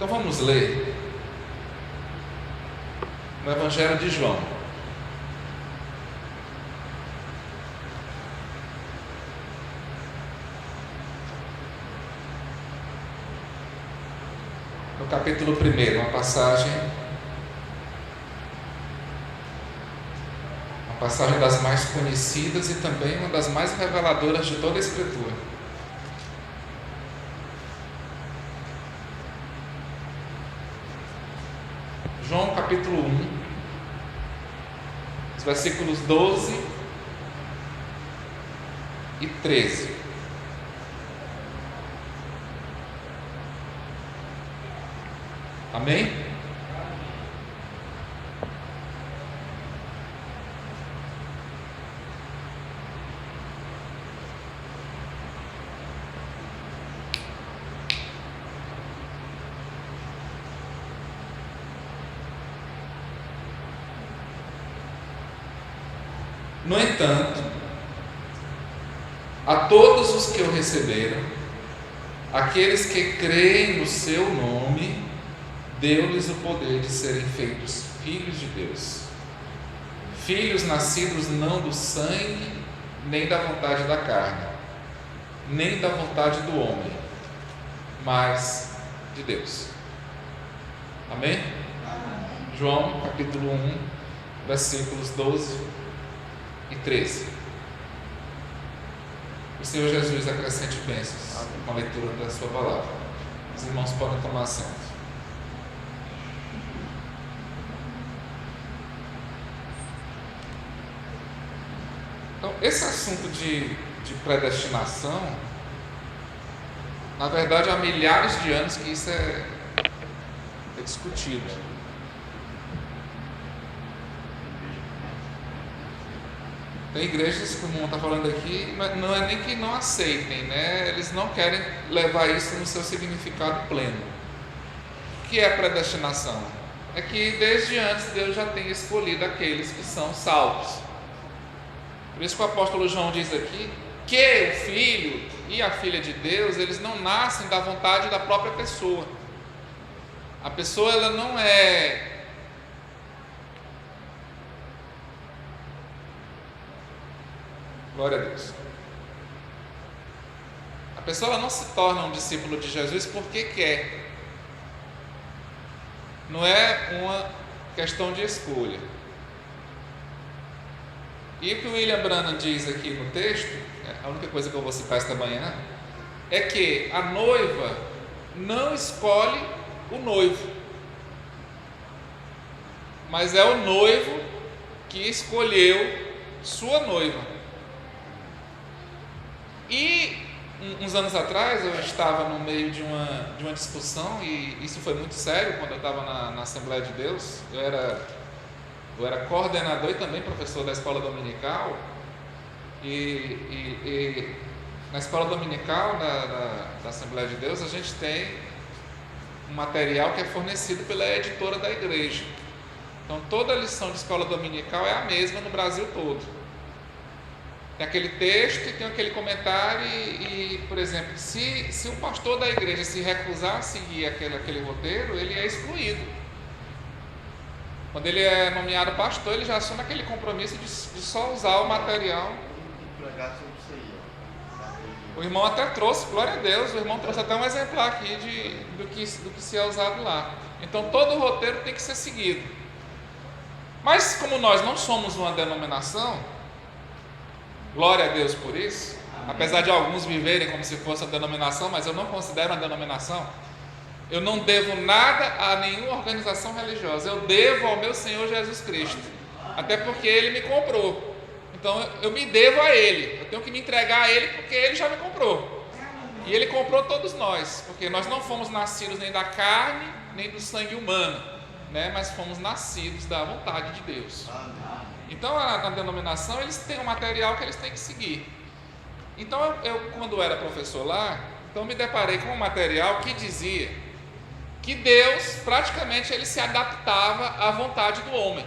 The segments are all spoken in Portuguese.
Então vamos ler no Evangelho de João. No capítulo 1, uma passagem das mais conhecidas e também uma das mais reveladoras de toda a Escritura. João capítulo 1, os versículos 12 e 13. Amém? No entanto, a todos os que o receberam, aqueles que creem no seu nome, deu-lhes o poder de serem feitos filhos de Deus. Filhos nascidos não do sangue, nem da vontade da carne, nem da vontade do homem, mas de Deus. Amém? João capítulo 1, versículos 12 e 13. O Senhor Jesus acrescente bênçãos com a leitura da sua palavra. Os irmãos podem tomar assento. Então, esse assunto de predestinação, na verdade, há milhares de anos que isso é discutido. Tem igrejas, como o irmão está falando aqui, não é nem que não aceitem, né? Eles não querem levar isso no seu significado pleno. O que é predestinação? É que desde antes Deus já tem escolhido aqueles que são salvos. Por isso que o apóstolo João diz aqui que o filho e a filha de Deus, eles não nascem da vontade da própria pessoa. A pessoa, ela não é glória a Deus. A pessoa, ela não se torna um discípulo de Jesus porque quer. Não é uma questão de escolha. E o que o William Branham diz aqui no texto, a única coisa que eu vou citar esta manhã, é que a noiva não escolhe o noivo, mas é o noivo que escolheu sua noiva. E uns anos atrás eu estava no meio de uma discussão, e isso foi muito sério quando eu estava na Assembleia de Deus. Eu era coordenador e também professor da escola dominical, e na escola dominical da Assembleia de Deus a gente tem um material que é fornecido pela editora da igreja. Então toda a lição de escola dominical é a mesma no Brasil todo. Tem aquele texto e tem aquele comentário, e por exemplo, se o pastor da igreja se recusar a seguir aquele roteiro, ele é excluído. Quando ele é nomeado pastor, ele já assume aquele compromisso de só usar o material. O irmão até trouxe, glória a Deus, o irmão trouxe até um exemplar aqui do que se é usado lá. Então todo o roteiro tem que ser seguido. Mas como nós não somos uma denominação, glória a Deus por isso, apesar de alguns viverem como se fosse a denominação, mas eu não considero uma denominação. Eu não devo nada a nenhuma organização religiosa, eu devo ao meu Senhor Jesus Cristo, até porque Ele me comprou. Então eu me devo a Ele, eu tenho que me entregar a Ele porque Ele já me comprou. E Ele comprou todos nós, porque nós não fomos nascidos nem da carne, nem do sangue humano, né? Mas fomos nascidos da vontade de Deus. Então na denominação eles têm um material que eles têm que seguir. Então eu quando era professor lá, então me deparei com um material que dizia que Deus praticamente ele se adaptava à vontade do homem.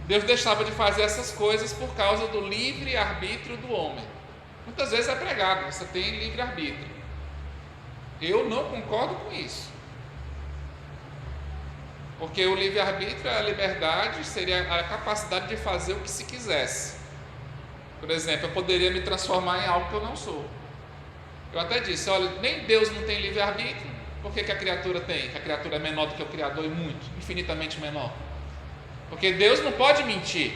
Deus deixava de fazer essas coisas por causa do livre-arbítrio do homem. Muitas vezes é pregado, você tem livre-arbítrio. Eu não concordo com isso. Porque o livre-arbítrio, a liberdade, seria a capacidade de fazer o que se quisesse. Por exemplo, eu poderia me transformar em algo que eu não sou. Eu até disse, olha, nem Deus não tem livre-arbítrio. Por que a criatura tem? Que a criatura é menor do que o Criador e muito, infinitamente menor. Porque Deus não pode mentir.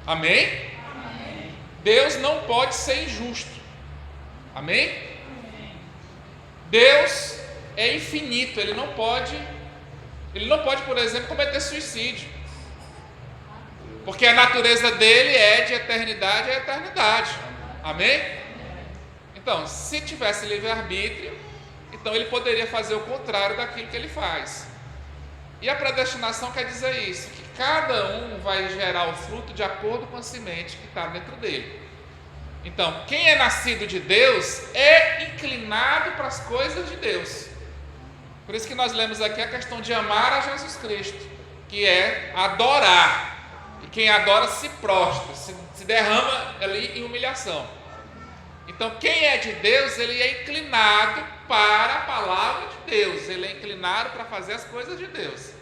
Amém? Amém. Deus não pode ser injusto. Amém? Amém. Deus é infinito, Ele não pode, por exemplo, cometer suicídio. Porque a natureza dele é de eternidade a eternidade. Amém? Então, se tivesse livre-arbítrio, então ele poderia fazer o contrário daquilo que ele faz. E a predestinação quer dizer isso, que cada um vai gerar o fruto de acordo com a semente que está dentro dele. Então, quem é nascido de Deus é inclinado para as coisas de Deus. Por isso que nós lemos aqui a questão de amar a Jesus Cristo, que é adorar. E quem adora se prostra, se derrama ali em humilhação. Então, quem é de Deus, ele é inclinado para a palavra de Deus, ele é inclinado para fazer as coisas de Deus.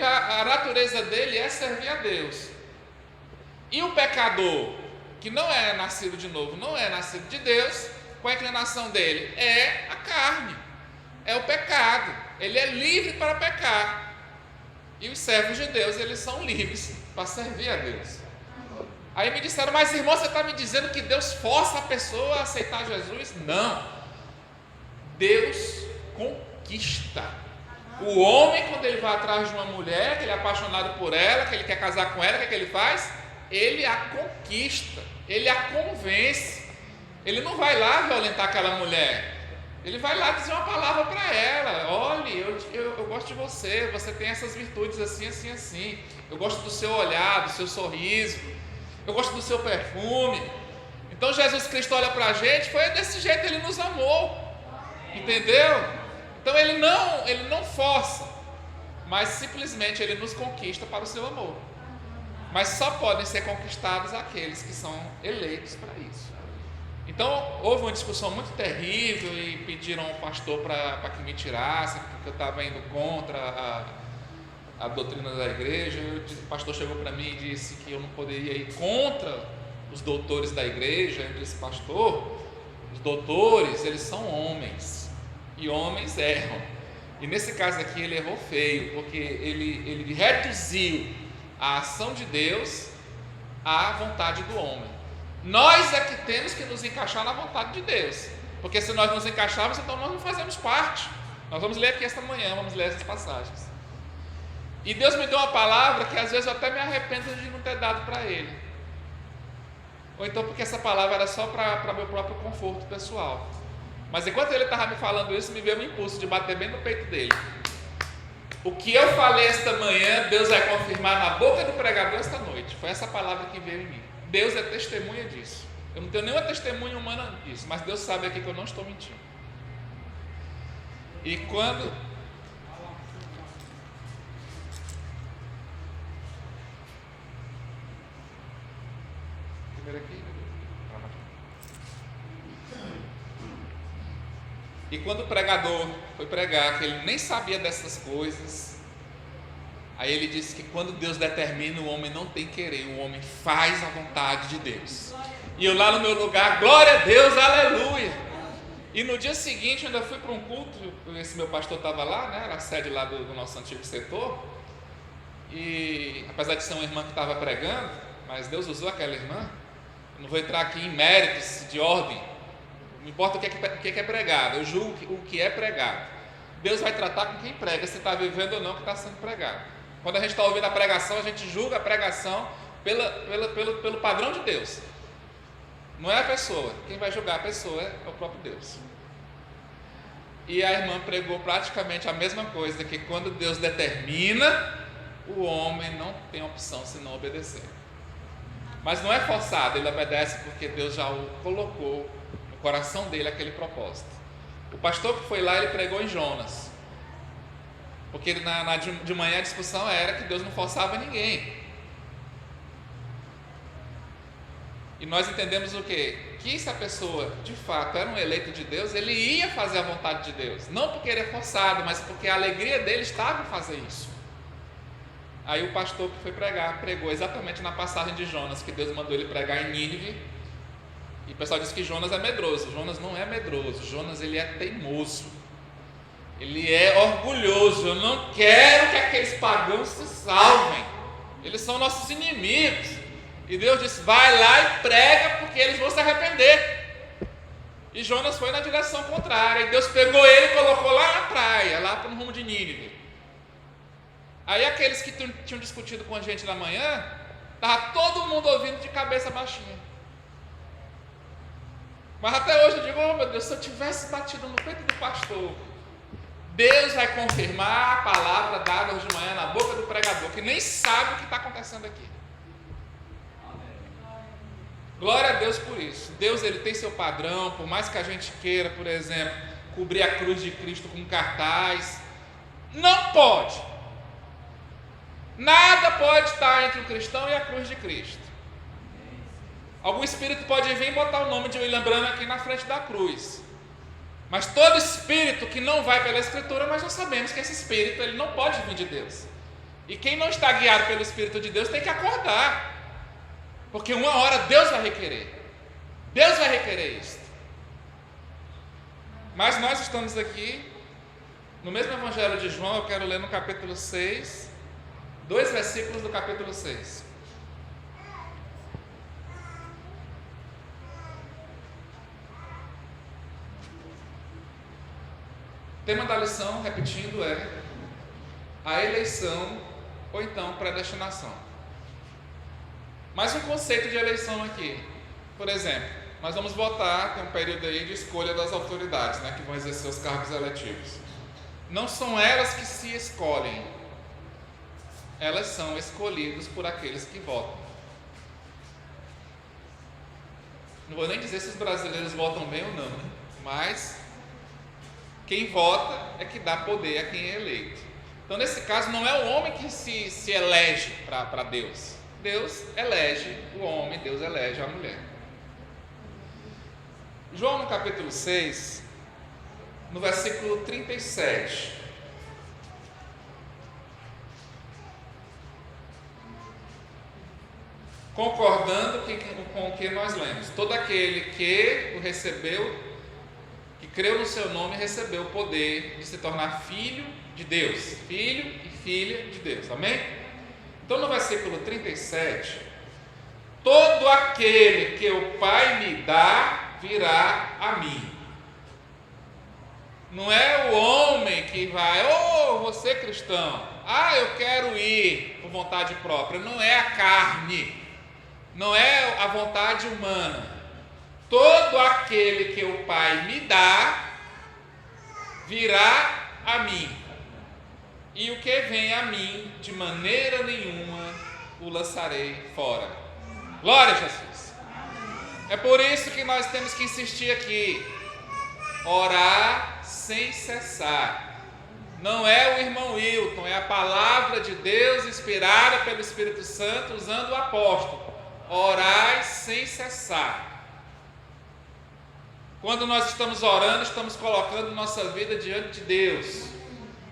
A natureza dele é servir a Deus. E o pecador, que não é nascido de novo, não é nascido de Deus, qual é a inclinação dele? É a carne, é o pecado, ele é livre para pecar. E os servos de Deus, eles são livres para servir a Deus. Aí me disseram, mas irmão, você está me dizendo que Deus força a pessoa a aceitar Jesus? Não. Deus conquista. O homem, quando ele vai atrás de uma mulher, que ele é apaixonado por ela, que ele quer casar com ela, o que ele faz? Ele a conquista, ele a convence. Ele não vai lá violentar aquela mulher. Ele vai lá dizer uma palavra para ela. Olhe, eu gosto de você, você tem essas virtudes assim, assim, assim. Eu gosto do seu olhar, do seu sorriso. Eu gosto do seu perfume. Então Jesus Cristo olha para a gente, foi desse jeito, Ele nos amou. Entendeu? Então Ele não força, mas simplesmente Ele nos conquista para o seu amor. Mas só podem ser conquistados aqueles que são eleitos para isso. Então houve uma discussão muito terrível e pediram ao pastor para que me tirasse, porque eu estava indo contra a doutrina da igreja. O pastor chegou para mim e disse que eu não poderia ir contra os doutores da igreja. Eu disse, pastor, os doutores, eles são homens, e homens erram. E nesse caso aqui ele errou feio, porque ele reduziu a ação de Deus à vontade do homem. Nós é que temos que nos encaixar na vontade de Deus, porque se nós nos encaixarmos, então nós não fazemos parte. Nós vamos ler aqui esta manhã, vamos ler essas passagens. E Deus me deu uma palavra que às vezes eu até me arrependo de não ter dado para Ele. Ou então porque essa palavra era só para meu próprio conforto pessoal. Mas enquanto Ele estava me falando isso, me veio um impulso de bater bem no peito dele. O que eu falei esta manhã, Deus vai confirmar na boca do pregador esta noite. Foi essa palavra que veio em mim. Deus é testemunha disso. Eu não tenho nenhuma testemunha humana disso, mas Deus sabe aqui que eu não estou mentindo. E quando... Aqui. E quando o pregador foi pregar, que ele nem sabia dessas coisas, aí ele disse que quando Deus determina, o homem não tem querer, o homem faz a vontade de Deus. E eu lá no meu lugar, glória a Deus, aleluia. E no dia seguinte eu ainda fui para um culto, esse meu pastor estava lá, né, era a sede lá do nosso antigo setor, e apesar de ser uma irmã que estava pregando, mas Deus usou aquela irmã. Eu não vou entrar aqui em méritos de ordem, não importa o que é pregado, eu julgo o que é pregado. Deus vai tratar com quem prega, se está vivendo ou não o que está sendo pregado. Quando a gente está ouvindo a pregação, a gente julga a pregação pelo padrão de Deus. Não é a pessoa, quem vai julgar a pessoa é o próprio Deus. E a irmã pregou praticamente a mesma coisa, que quando Deus determina, o homem não tem opção senão obedecer. Mas não é forçado, ele obedece porque Deus já o colocou no coração dele aquele propósito. O pastor que foi lá, ele pregou em Jonas, porque de manhã a discussão era que Deus não forçava ninguém. E nós entendemos o quê? Que se a pessoa de fato era um eleito de Deus, ele ia fazer a vontade de Deus, não porque ele é forçado, mas porque a alegria dele estava em fazer isso. Aí o pastor que foi pregar, pregou exatamente na passagem de Jonas, que Deus mandou ele pregar em Nínive. E o pessoal diz que Jonas é medroso. Jonas não é medroso, Jonas ele é teimoso, ele é orgulhoso. Eu não quero que aqueles pagãos se salvem, eles são nossos inimigos. E Deus disse: vai lá e prega, porque eles vão se arrepender. E Jonas foi na direção contrária, e Deus pegou ele e colocou lá na praia, lá no rumo de Nínive. Aí aqueles que tinham discutido com a gente na manhã, estava todo mundo ouvindo de cabeça baixinha. Mas até hoje eu digo: oh meu Deus, se eu tivesse batido no peito do pastor, Deus vai confirmar a palavra dada hoje de manhã na boca do pregador, que nem sabe o que está acontecendo aqui. Glória a Deus por isso. Deus ele tem seu padrão. Por mais que a gente queira, por exemplo, cobrir a cruz de Cristo com cartaz, não pode. Nada pode estar entre o cristão e a cruz de Cristo. Algum espírito pode vir e botar o nome de William Branham aqui na frente da cruz, mas todo espírito que não vai pela Escritura, nós já sabemos que esse espírito ele não pode vir de Deus. E quem não está guiado pelo Espírito de Deus tem que acordar, porque uma hora Deus vai requerer. Deus vai requerer isso. Mas nós estamos aqui no mesmo Evangelho de João. Eu quero ler no capítulo 6, 2 versículos do capítulo 6. O tema da lição, repetindo, é a eleição ou então predestinação. Mais um conceito de eleição aqui. Por exemplo, nós vamos votar, tem um período aí de escolha das autoridades, que vão exercer os cargos eletivos. Não são elas que se escolhem, elas são escolhidas por aqueles que votam. Não vou nem dizer se os brasileiros votam bem ou não, mas quem vota é que dá poder a quem é eleito. Então, nesse caso, não é o homem que se elege para Deus. Deus elege o homem, Deus elege a mulher. João, no capítulo 6, no versículo 37. Concordando com o que nós lemos: todo aquele que o recebeu, que creu no seu nome, recebeu o poder de se tornar filho de Deus, filho e filha de Deus, amém? Então no versículo 37, todo aquele que o Pai me dá, virá a mim. Não é o homem que vai: oh, você cristão, eu quero ir por vontade própria. Não é a carne, não é a vontade humana. Todo aquele que o Pai me dá, virá a mim. E o que vem a mim, de maneira nenhuma o lançarei fora. Glória a Jesus. É por isso que nós temos que insistir aqui: orar sem cessar. Não é o irmão Wilton, é a palavra de Deus inspirada pelo Espírito Santo, usando o apóstolo. Orai sem cessar. Quando nós estamos orando, estamos colocando nossa vida diante de Deus.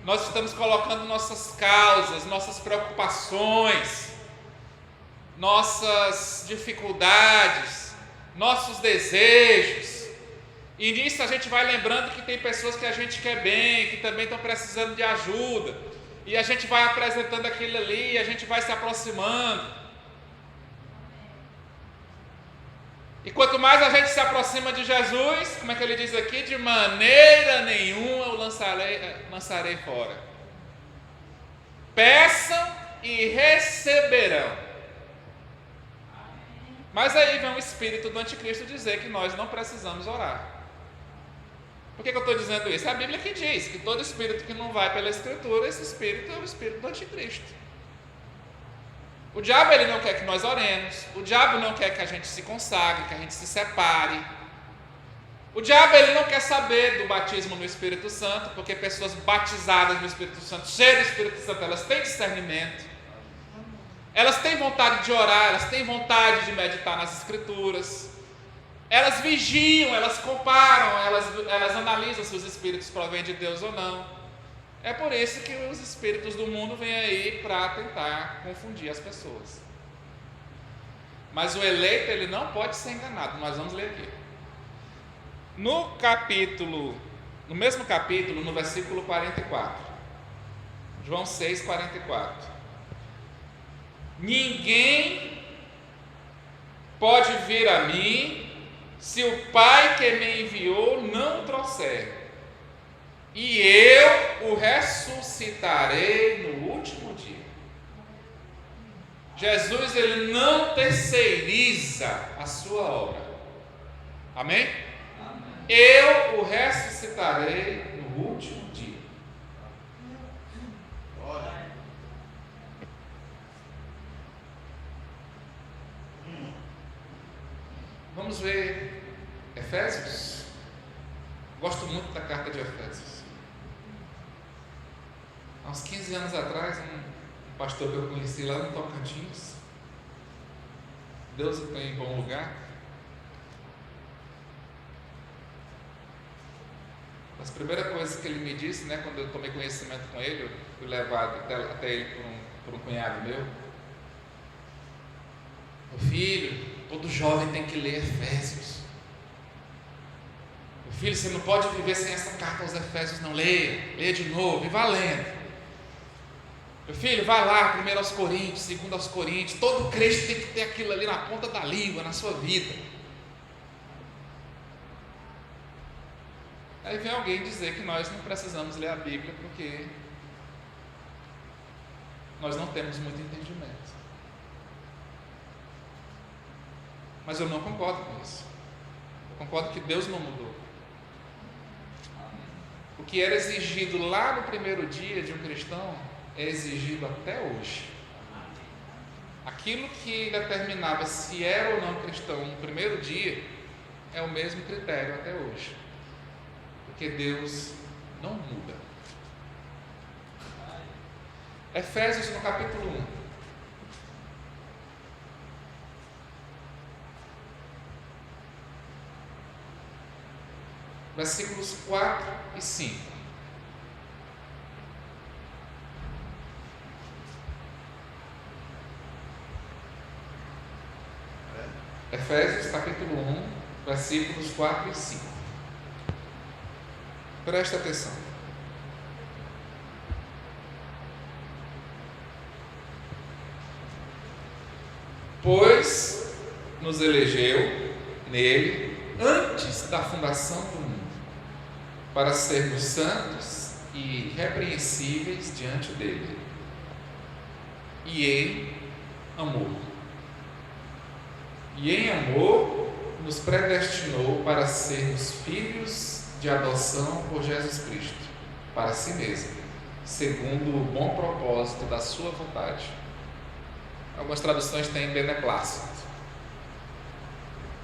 Nós estamos colocando nossas causas, nossas preocupações, nossas dificuldades, nossos desejos. E nisso a gente vai lembrando que tem pessoas que a gente quer bem, que também estão precisando de ajuda. E a gente vai apresentando aquilo ali, a gente vai se aproximando. E quanto mais a gente se aproxima de Jesus, como é que ele diz aqui? De maneira nenhuma o lançarei fora. Peçam e receberão. Mas aí vem o espírito do anticristo dizer que nós não precisamos orar. Por que eu estou dizendo isso? É a Bíblia que diz que todo espírito que não vai pela Escritura, esse espírito é o espírito do anticristo. O diabo ele não quer que nós oremos, o diabo não quer que a gente se consagre, que a gente se separe. O diabo ele não quer saber do batismo no Espírito Santo, porque pessoas batizadas no Espírito Santo, cheias do Espírito Santo, elas têm discernimento. Elas têm vontade de orar, elas têm vontade de meditar nas Escrituras. Elas vigiam, elas comparam, elas analisam se os espíritos provêm de Deus ou não. É por isso que os espíritos do mundo vêm aí para tentar confundir as pessoas. Mas o eleito, ele não pode ser enganado. Nós vamos ler aqui. No mesmo capítulo, no versículo 44. João 6, 44. Ninguém pode vir a mim se o Pai que me enviou não o trouxer, e eu o ressuscitarei no último dia. Jesus, ele não terceiriza a sua obra. Amém? Amém. Eu o ressuscitarei no último dia. Vamos ver Efésios. Gosto muito da carta de Efésios. Há uns 15 anos atrás, um pastor que eu conheci lá no Tocantins, Deus o tem em bom lugar, as primeiras coisas que ele me disse, quando eu tomei conhecimento com ele, eu fui levado até ele por um cunhado meu. Meu filho, todo jovem tem que ler Efésios. Meu filho, você não pode viver sem essa carta aos Efésios, não. Leia de novo e vá lendo. Meu filho, vai lá, primeiro aos Coríntios, segundo aos Coríntios. Todo crente tem que ter aquilo ali na ponta da língua, na sua vida. Aí vem alguém dizer que nós não precisamos ler a Bíblia porque nós não temos muito entendimento. Mas eu não concordo com isso. Eu concordo que Deus não mudou. O que era exigido lá no primeiro dia de um cristão é exigido até hoje. Aquilo que determinava se era ou não cristão no primeiro dia é o mesmo critério até hoje. Porque Deus não muda. Efésios no capítulo 1. Versículos 4 e 5. Efésios capítulo 1, versículos 4 e 5. Presta atenção. Pois nos elegeu nele antes da fundação do mundo, para sermos santos e irrepreensíveis diante dele, e em amor. E em amor nos predestinou para sermos filhos de adoção por Jesus Cristo, para si mesmo, segundo o bom propósito da sua vontade. Algumas traduções têm beneplácito.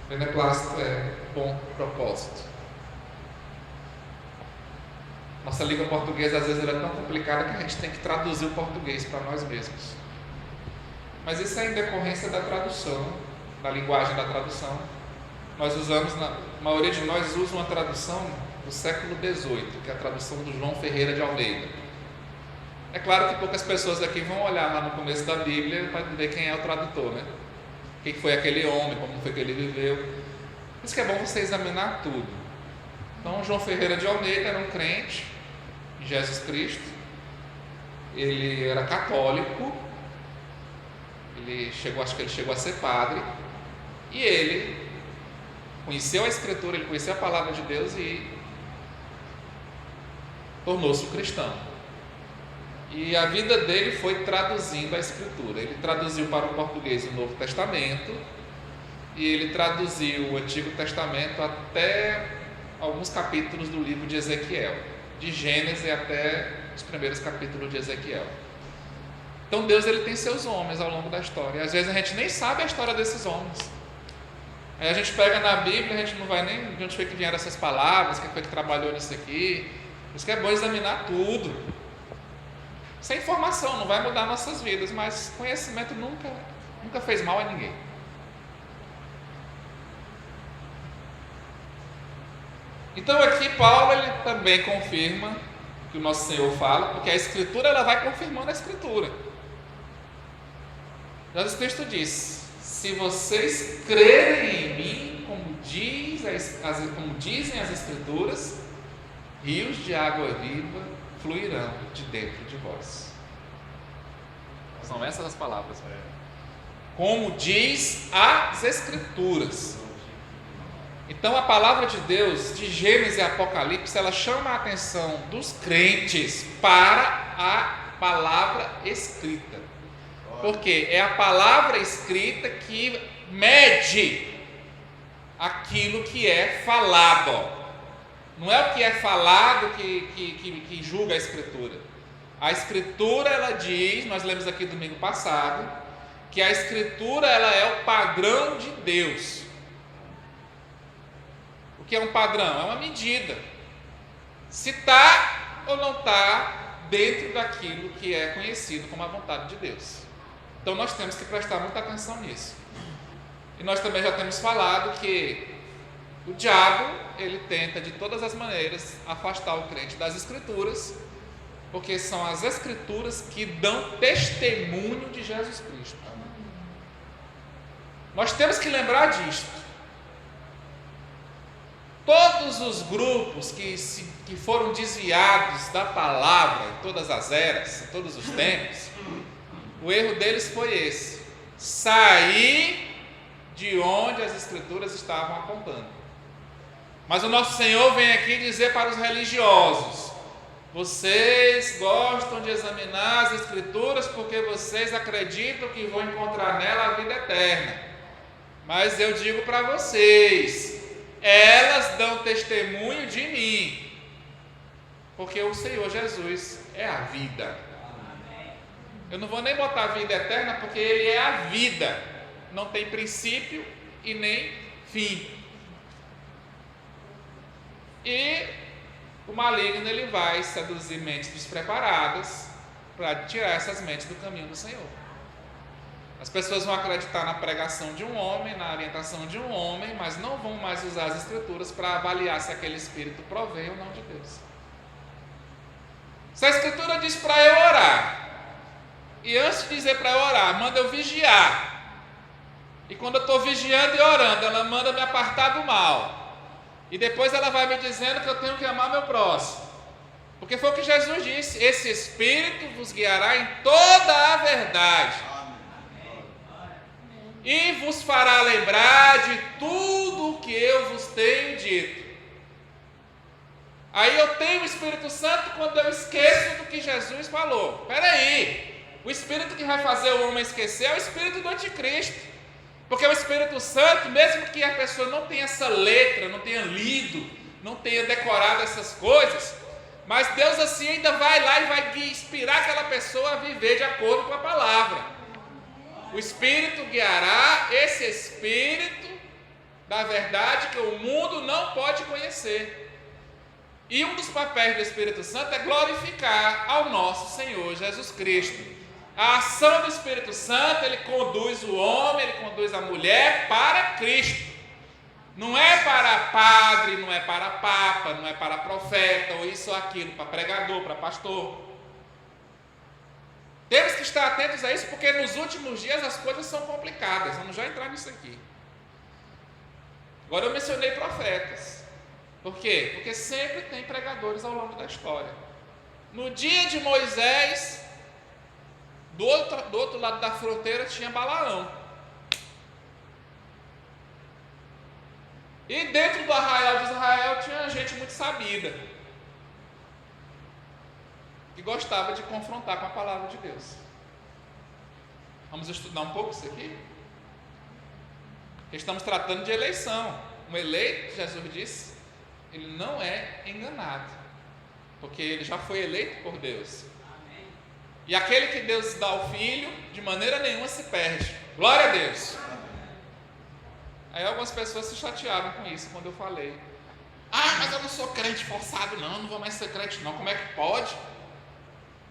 Beneplácito é bom propósito. Nossa língua portuguesa às vezes é tão complicada que a gente tem que traduzir o português para nós mesmos. Mas isso é em decorrência da tradução, da linguagem da tradução. Nós usamos, a maioria de nós usa uma tradução do século XVIII, que é a tradução do João Ferreira de Almeida. É claro que poucas pessoas aqui vão olhar lá no começo da Bíblia para ver quem é o tradutor, Quem foi aquele homem, como foi que ele viveu. Por isso que é bom você examinar tudo. Então, João Ferreira de Almeida era um crente em Jesus Cristo. Ele era católico. Acho que ele chegou a ser padre. E ele conheceu a Escritura, ele conheceu a Palavra de Deus e tornou-se um cristão. E a vida dele foi traduzindo a Escritura. Ele traduziu para o português o Novo Testamento e ele traduziu o Antigo Testamento até alguns capítulos do livro de Ezequiel, de Gênesis até os primeiros capítulos de Ezequiel. Então Deus, ele tem seus homens ao longo da história, e às vezes a gente nem sabe a história desses homens. Aí a gente pega na Bíblia, a gente não vai nem de onde foi que vieram essas palavras, quem foi que trabalhou nisso aqui. Por isso que é bom examinar tudo. Sem informação, não vai mudar nossas vidas, mas conhecimento nunca fez mal a ninguém. Então aqui Paulo ele também confirma que o nosso Senhor fala, porque a Escritura ela vai confirmando a Escritura. Jesus Cristo diz: se vocês crerem em mim, como dizem as Escrituras, rios de água viva fluirão de dentro de vós. São essas as palavras. Como diz as Escrituras. Então a palavra de Deus, de Gênesis e Apocalipse, ela chama a atenção dos crentes para a palavra escrita. Porque é a palavra escrita que mede aquilo que é falado. Não é o que é falado que julga a Escritura. A Escritura ela diz, nós lemos aqui domingo passado, que a Escritura ela é o padrão de Deus. O que é um padrão? É uma medida. Se está ou não está dentro daquilo que é conhecido como a vontade de Deus. Então nós temos que prestar muita atenção nisso. E nós também já temos falado que o diabo, ele tenta de todas as maneiras afastar o crente das Escrituras, porque são as Escrituras que dão testemunho de Jesus Cristo. Nós temos que lembrar disto. Todos os grupos que foram desviados da palavra em todas as eras, em todos os tempos, o erro deles foi esse: sair de onde as Escrituras estavam apontando. Mas o nosso Senhor vem aqui dizer para os religiosos: vocês gostam de examinar as Escrituras porque vocês acreditam que vão encontrar nela a vida eterna. Mas eu digo para vocês, elas dão testemunho de mim, porque o Senhor Jesus é a vida. Eu não vou nem botar vida eterna, porque Ele é a vida, não tem princípio e nem fim. E o maligno ele vai seduzir mentes despreparadas para tirar essas mentes do caminho do Senhor. As pessoas vão acreditar na pregação de um homem, na orientação de um homem, mas não vão mais usar as Escrituras para avaliar se aquele espírito provém ou não de Deus. Se a Escritura diz para eu orar, e antes de dizer para eu orar, manda eu vigiar, e quando eu estou vigiando e orando, ela manda me apartar do mal, e depois ela vai me dizendo que eu tenho que amar meu próximo, porque foi o que Jesus disse: esse Espírito vos guiará em toda a verdade, e vos fará lembrar de tudo o que eu vos tenho dito. Aí eu tenho o Espírito Santo quando eu esqueço do que Jesus falou. Espera aí, o Espírito que vai fazer o homem esquecer é o Espírito do Anticristo, porque o Espírito Santo, mesmo que a pessoa não tenha essa letra, não tenha lido, não tenha decorado essas coisas, mas Deus assim ainda vai lá e vai inspirar aquela pessoa a viver de acordo com a palavra. O Espírito guiará esse Espírito da verdade que o mundo não pode conhecer. E um dos papéis do Espírito Santo é glorificar ao nosso Senhor Jesus Cristo. A ação do Espírito Santo, ele conduz o homem, ele conduz a mulher para Cristo. Não é para padre, não é para papa, não é para profeta, ou isso ou aquilo, para pregador, para pastor. Temos que estar atentos a isso, porque nos últimos dias as coisas são complicadas. Vamos já entrar nisso aqui. Agora eu mencionei profetas. Por quê? Porque sempre tem pregadores ao longo da história. No dia de Moisés, do outro lado da fronteira tinha Balaão. E dentro do arraial de Israel tinha gente muito sabida, que gostava de confrontar com a palavra de Deus. Vamos estudar um pouco isso aqui? Estamos tratando de eleição. Um eleito, Jesus disse, ele não é enganado, porque ele já foi eleito por Deus. Amém. E aquele que Deus dá ao filho, de maneira nenhuma se perde. Glória a Deus. Aí algumas pessoas se chatearam com isso quando eu falei: mas eu não sou crente forçado não vou mais ser crente não. Como é que pode?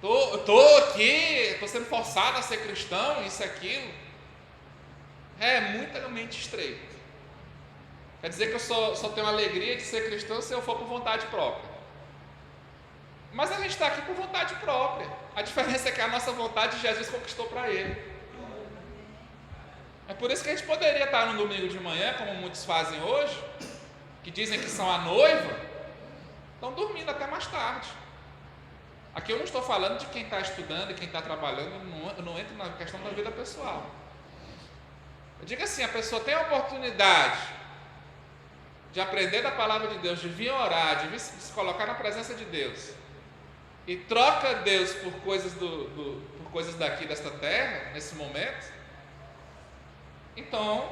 Tô aqui, tô sendo forçado a ser cristão, isso e aquilo. É muita mente estreita. Quer dizer que eu só tenho alegria de ser cristão se eu for por vontade própria. Mas a gente está aqui por vontade própria. A diferença é que a nossa vontade Jesus conquistou para ele. É por isso que a gente poderia estar no domingo de manhã, como muitos fazem hoje, que dizem que são a noiva, estão dormindo até mais tarde. Aqui eu não estou falando de quem está estudando e quem está trabalhando, eu não entro na questão da vida pessoal. Eu digo assim, a pessoa tem a oportunidade de aprender da palavra de Deus, de vir orar, de vir se colocar na presença de Deus, e troca Deus por coisas, por coisas daqui, desta terra, nesse momento. Então,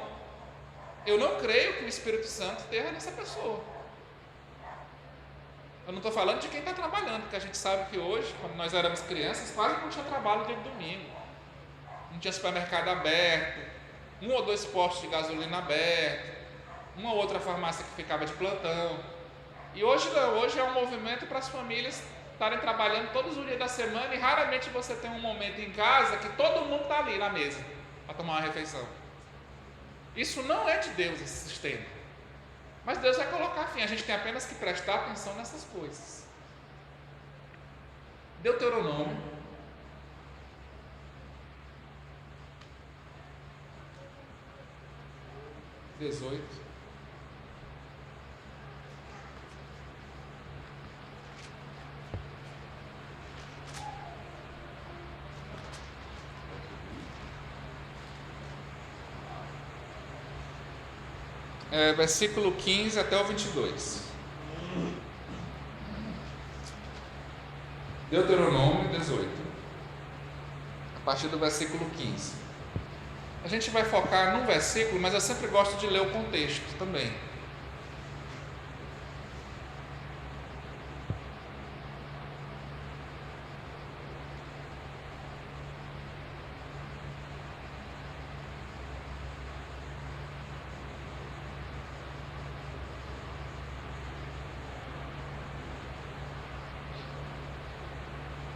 eu não creio que o Espírito Santo esteja nessa pessoa. Eu não estou falando de quem está trabalhando, porque a gente sabe que hoje, quando nós éramos crianças, quase não tinha trabalho dia de domingo. Não tinha supermercado aberto, 1 ou 2 postos de gasolina abertos, uma ou outra farmácia que ficava de plantão. E hoje não, hoje é um movimento para as famílias estarem trabalhando todos os dias da semana, e raramente você tem um momento em casa que todo mundo está ali na mesa para tomar uma refeição. Isso não é de Deus, esse sistema. Mas Deus vai colocar fim. A gente tem apenas que prestar atenção nessas coisas. Deuteronômio 18. Versículo 15 até o 22. Deuteronômio 18, a partir do versículo 15. A gente vai focar num versículo, mas eu sempre gosto de ler o contexto também.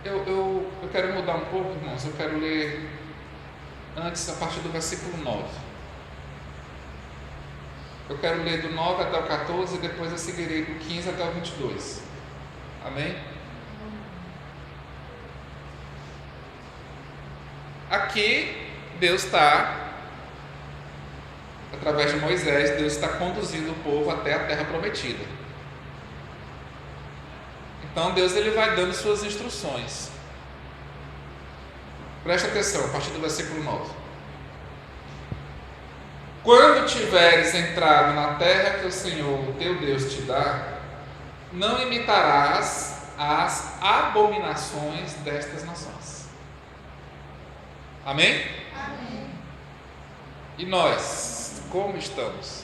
Eu quero mudar um pouco, irmãos. Eu quero ler antes a partir do versículo 9. Eu quero ler do 9 até o 14 e depois eu seguirei do 15 até o 22. Amém? Aqui Deus está, através de Moisés, Deus está conduzindo o povo até a terra prometida. Então Deus ele vai dando suas instruções. Preste atenção, a partir do versículo 9. Quando tiveres entrado na terra que o Senhor teu Deus te dá, não imitarás as abominações destas nações. Amém? Amém. E nós, como estamos?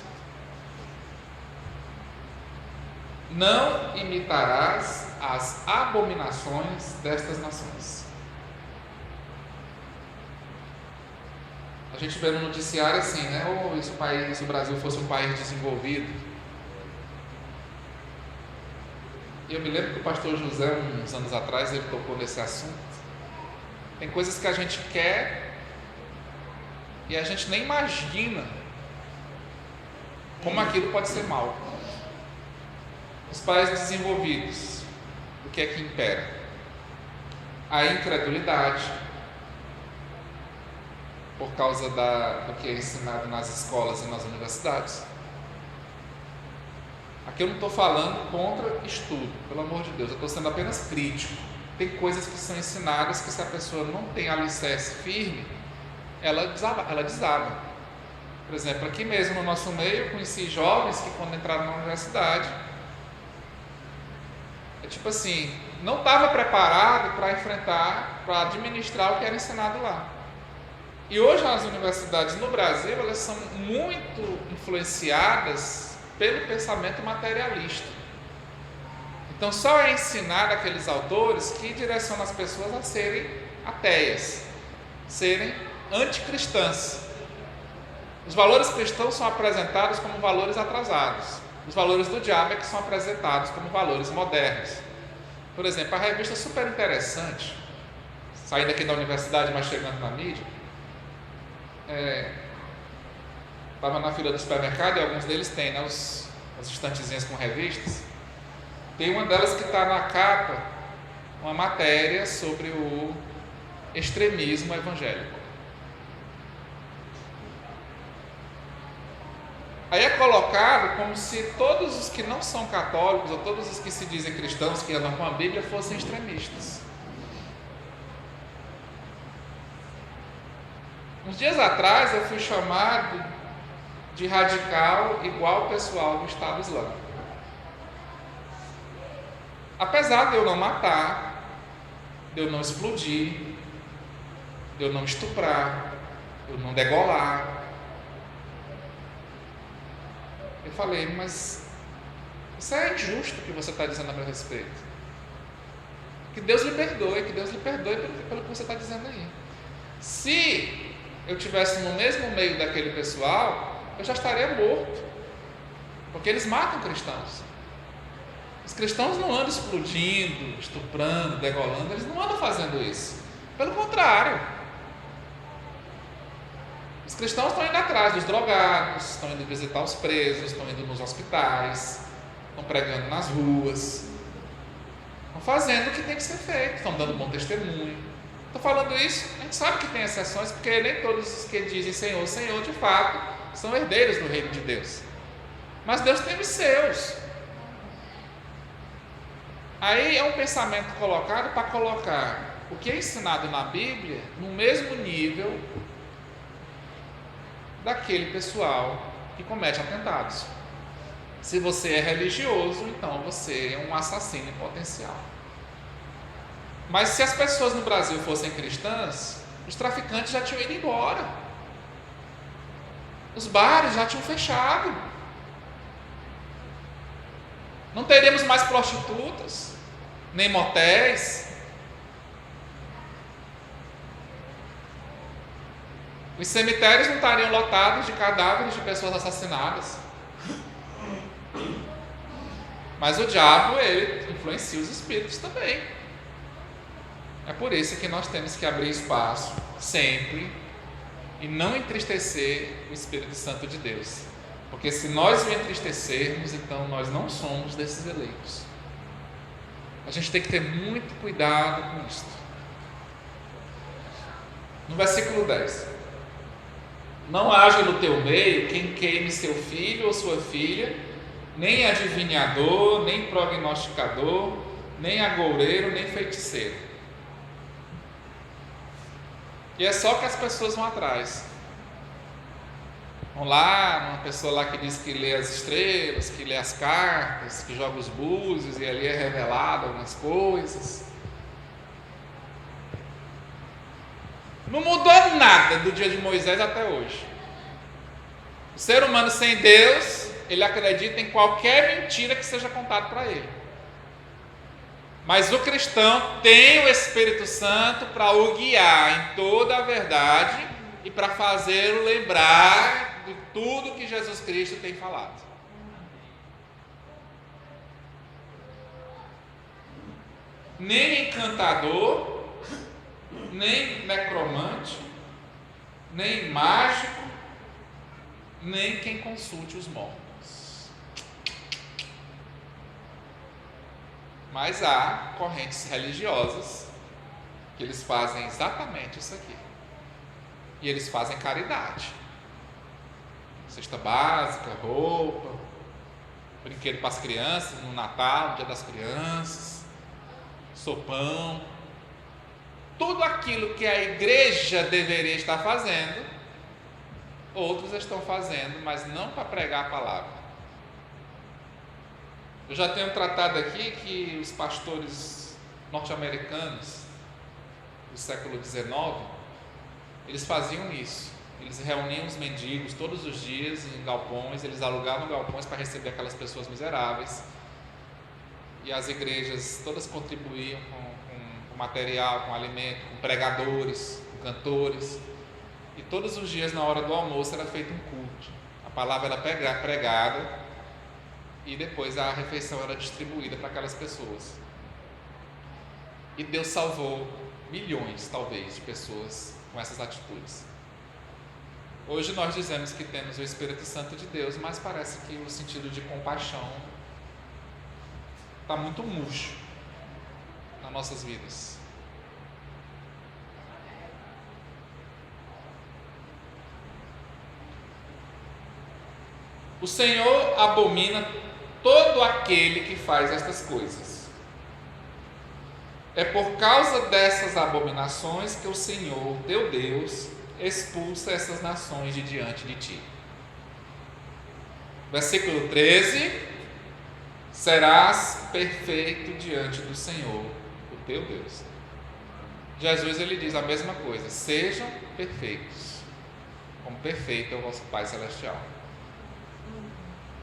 Não imitarás as abominações destas nações. A gente vê no noticiário assim, né? Se o Brasil fosse um país desenvolvido. E eu me lembro que o pastor José, uns anos atrás, ele tocou nesse assunto. Tem coisas que a gente quer e a gente nem imagina como aquilo pode ser mal. Os países desenvolvidos, o que é que impera? A incredulidade, por causa do que é ensinado nas escolas e nas universidades. Aqui eu não estou falando contra estudo, pelo amor de Deus, eu estou sendo apenas crítico. Tem coisas que são ensinadas que, se a pessoa não tem alicerce firme, ela desaba. Por exemplo, aqui mesmo no nosso meio, eu conheci jovens que, quando entraram na universidade, tipo assim, não estava preparado para enfrentar, para administrar o que era ensinado lá. E hoje as universidades no Brasil, elas são muito influenciadas pelo pensamento materialista. Então só é ensinado aqueles autores que direcionam as pessoas a serem ateias, serem anticristãs. Os valores cristãos são apresentados como valores atrasados. Os valores do diabo é que são apresentados como valores modernos. Por exemplo, a revista super interessante, saindo aqui da universidade, mas chegando na mídia, estava na fila do supermercado e alguns deles têm, né, as estantezinhas com revistas. Tem uma delas que está na capa, uma matéria sobre o extremismo evangélico. Aí é colocado como se todos os que não são católicos, ou todos os que se dizem cristãos, que andam com a Bíblia, fossem extremistas. Uns dias atrás eu fui chamado de radical igual o pessoal do Estado Islâmico. Apesar de eu não matar, de eu não explodir, de eu não estuprar, de eu não degolar. Eu falei, mas isso é injusto que você está dizendo a meu respeito. Que Deus lhe perdoe pelo que você está dizendo aí. Se eu estivesse no mesmo meio daquele pessoal, eu já estaria morto. Porque eles matam cristãos. Os cristãos não andam explodindo, estuprando, degolando, eles não andam fazendo isso. Pelo contrário. Os cristãos estão indo atrás dos drogados, estão indo visitar os presos, estão indo nos hospitais, estão pregando nas ruas, estão fazendo o que tem que ser feito, estão dando bom testemunho. Estou falando isso, a gente sabe que tem exceções, porque nem todos os que dizem Senhor, Senhor, de fato, são herdeiros do reino de Deus. Mas Deus tem os seus. Aí é um pensamento colocado para colocar o que é ensinado na Bíblia no mesmo nível daquele pessoal que comete atentados. Se você é religioso, então você é um assassino em potencial. Mas se as pessoas no Brasil fossem cristãs, os traficantes já tinham ido embora. Os bares já tinham fechado. Não teremos mais prostitutas, nem motéis. Os cemitérios não estariam lotados de cadáveres de pessoas assassinadas. Mas o diabo, ele influencia os espíritos também. É por isso que nós temos que abrir espaço sempre e não entristecer o Espírito Santo de Deus. Porque se nós o entristecermos, então nós não somos desses eleitos. A gente tem que ter muito cuidado com isso. No versículo 10. Não haja no teu meio quem queime seu filho ou sua filha, nem adivinhador, nem prognosticador, nem agoureiro, nem feiticeiro. E é só que as pessoas vão atrás. Vão lá, uma pessoa lá que diz que lê as estrelas, que lê as cartas, que joga os búzios e ali é revelado algumas coisas. Não mudou nada do dia de Moisés até hoje. O ser humano sem Deus, ele acredita em qualquer mentira que seja contada para ele. Mas o cristão tem o Espírito Santo para o guiar em toda a verdade e para fazê-lo lembrar de tudo que Jesus Cristo tem falado. Nem encantador, nem necromante, nem mágico, nem quem consulte os mortos. Mas há correntes religiosas que eles fazem exatamente isso aqui. E eles fazem caridade. Cesta básica, roupa, brinquedo para as crianças, no Natal, no Dia das Crianças, sopão. Tudo aquilo que a igreja deveria estar fazendo, outros estão fazendo, mas não para pregar a palavra. Eu já tenho tratado aqui que os pastores norte-americanos do século XIX, eles faziam isso. Eles reuniam os mendigos todos os dias em galpões, eles alugavam galpões para receber aquelas pessoas miseráveis. E as igrejas todas contribuíam com material, com alimento, com pregadores, com cantores. E todos os dias, na hora do almoço, era feito um culto. A palavra era pregada e depois a refeição era distribuída para aquelas pessoas. E Deus salvou milhões, talvez, de pessoas com essas atitudes. Hoje nós dizemos que temos o Espírito Santo de Deus, mas parece que o sentido de compaixão está muito murcho nas nossas vidas. O Senhor abomina todo aquele que faz estas coisas. É por causa dessas abominações que o Senhor, teu Deus, expulsa essas nações de diante de ti. Versículo 13: serás perfeito diante do Senhor, o teu Deus. Jesus ele diz a mesma coisa: sejam perfeitos, como perfeito é o vosso Pai Celestial.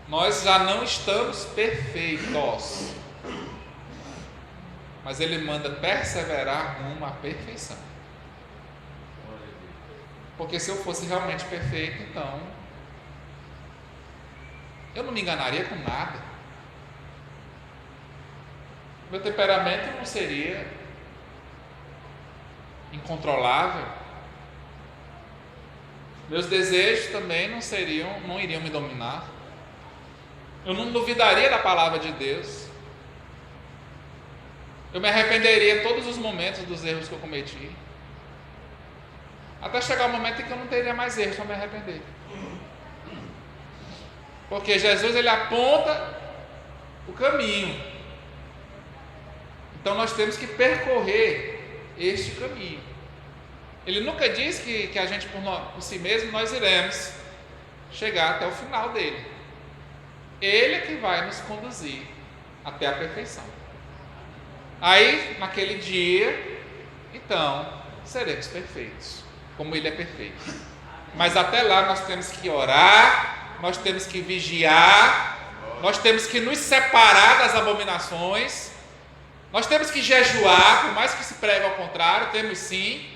Nós já não estamos perfeitos, mas ele manda perseverar rumo à perfeição. Porque se eu fosse realmente perfeito, então eu não me enganaria com nada. Meu temperamento não seria incontrolável. Meus desejos também não iriam me dominar. Eu não duvidaria da palavra de Deus. Eu me arrependeria todos os momentos dos erros que eu cometi. Até chegar o momento em que eu não teria mais erros para me arrepender. Porque Jesus ele aponta o caminho. Então nós temos que percorrer este caminho. Ele nunca diz que a gente por si mesmo nós iremos chegar até o final dele. Ele é que vai nos conduzir até a perfeição. Aí, naquele dia, então, seremos perfeitos, como Ele é perfeito. Mas até lá nós temos que orar, nós temos que vigiar, nós temos que nos separar das abominações, nós temos que jejuar, por mais que se pregue ao contrário, temos sim.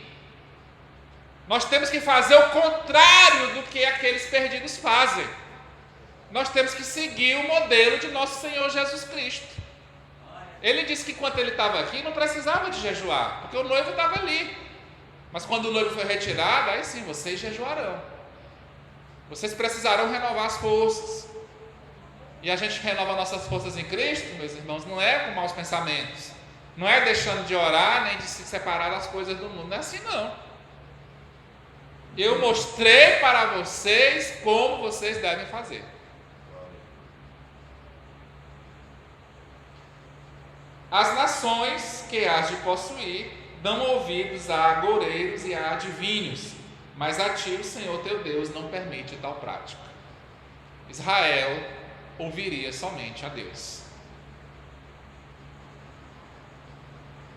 Nós temos que fazer o contrário do que aqueles perdidos fazem. Nós temos que seguir o modelo de nosso Senhor Jesus Cristo. Ele disse que quando ele estava aqui não precisava de jejuar, porque o noivo estava ali. Mas quando o noivo foi retirado, aí sim, vocês jejuarão. Vocês precisarão renovar as forças. E a gente renova nossas forças em Cristo, meus irmãos, não é com maus pensamentos. Não é deixando de orar, nem de se separar das coisas do mundo. Não é assim não. Eu mostrei para vocês como vocês devem fazer. As nações que hás de possuir dão ouvidos a agoureiros e a adivinhos, mas a ti o Senhor teu Deus não permite tal prática. Israel ouviria somente a Deus.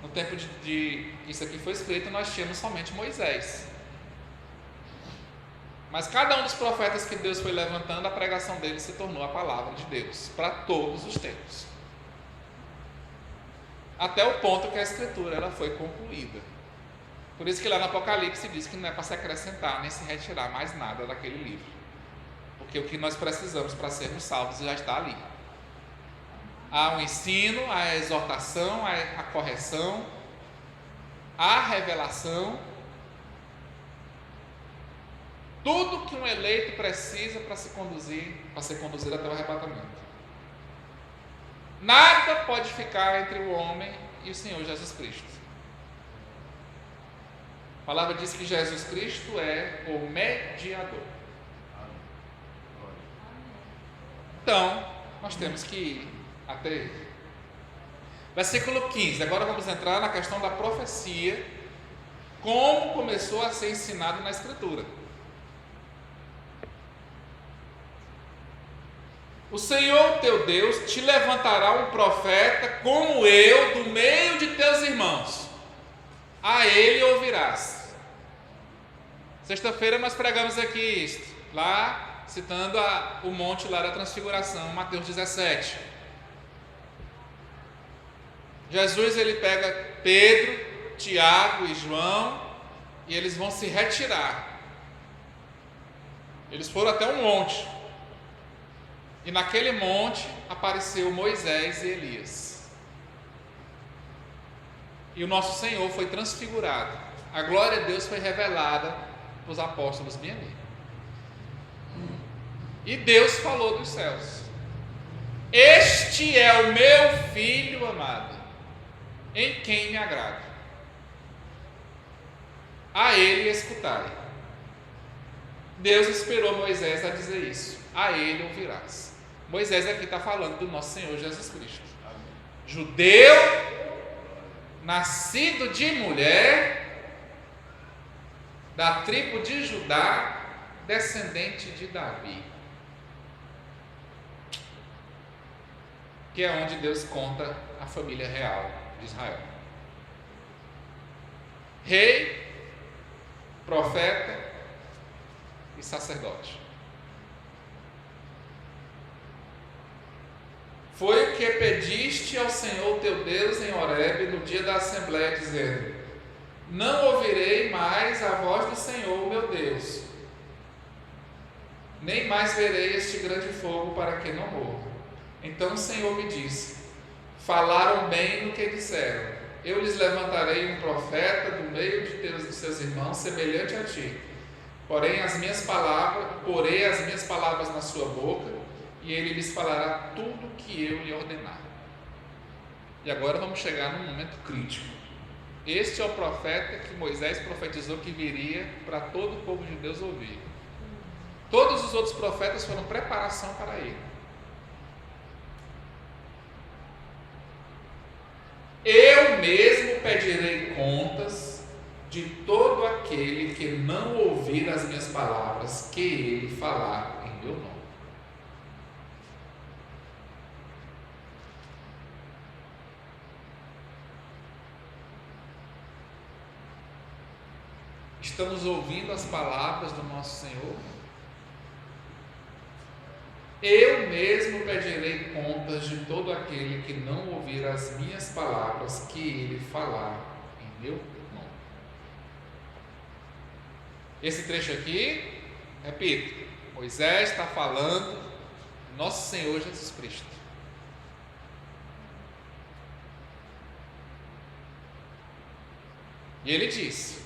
No tempo de isso aqui foi escrito, nós tínhamos somente Moisés. Mas cada um dos profetas que Deus foi levantando, a pregação dele se tornou a palavra de Deus, para todos os tempos. Até o ponto que a Escritura ela foi concluída. Por isso que lá no Apocalipse diz que não é para se acrescentar nem se retirar mais nada daquele livro. Porque o que nós precisamos para sermos salvos já está ali. Há o ensino, a exortação, a correção, a revelação. Tudo que um eleito precisa para ser conduzido até o arrebatamento. Nada pode ficar entre o homem e o Senhor Jesus Cristo. A palavra diz que Jesus Cristo é o mediador. Então, nós temos que ir até ele. Versículo 15. Agora vamos entrar na questão da profecia. Como começou a ser ensinado na Escritura. O Senhor teu Deus te levantará um profeta como eu do meio de teus irmãos. A ele ouvirás. Sexta-feira nós pregamos aqui isto, lá citando o monte lá da transfiguração, Mateus 17. Jesus ele pega Pedro, Tiago e João e eles vão se retirar. Eles foram até um monte. E naquele monte apareceu Moisés e Elias. E o nosso Senhor foi transfigurado. A glória de Deus foi revelada para os apóstolos bem ali. E Deus falou dos céus: este é o meu filho amado, em quem me agrado. A ele escutai. Deus esperou Moisés a dizer isso: a ele ouvirás. Moisés aqui está falando do nosso Senhor Jesus Cristo. Judeu, nascido de mulher, da tribo de Judá, descendente de Davi, que é onde Deus conta a família real de Israel. Rei, profeta e sacerdote. Foi o que pediste ao Senhor teu Deus em Horebe no dia da assembleia, dizendo: não ouvirei mais a voz do Senhor meu Deus, nem mais verei este grande fogo, para que não morra. Então o Senhor me disse: falaram bem no que disseram. Eu lhes levantarei um profeta do meio de seus irmãos, semelhante a ti. Porei as minhas palavras na sua boca, e ele lhes falará tudo o que eu lhe ordenar. E agora vamos chegar num momento crítico. Este é o profeta que Moisés profetizou que viria para todo o povo de Deus ouvir. Todos os outros profetas foram preparação para ele. Eu mesmo pedirei contas de todo aquele que não ouvir as minhas palavras que ele falar em meu nome. Estamos ouvindo as palavras do nosso Senhor? Eu mesmo pedirei contas de todo aquele que não ouvir as minhas palavras que ele falar em meu nome. Esse trecho aqui, repito, Moisés está falando do nosso Senhor Jesus Cristo. E ele disse: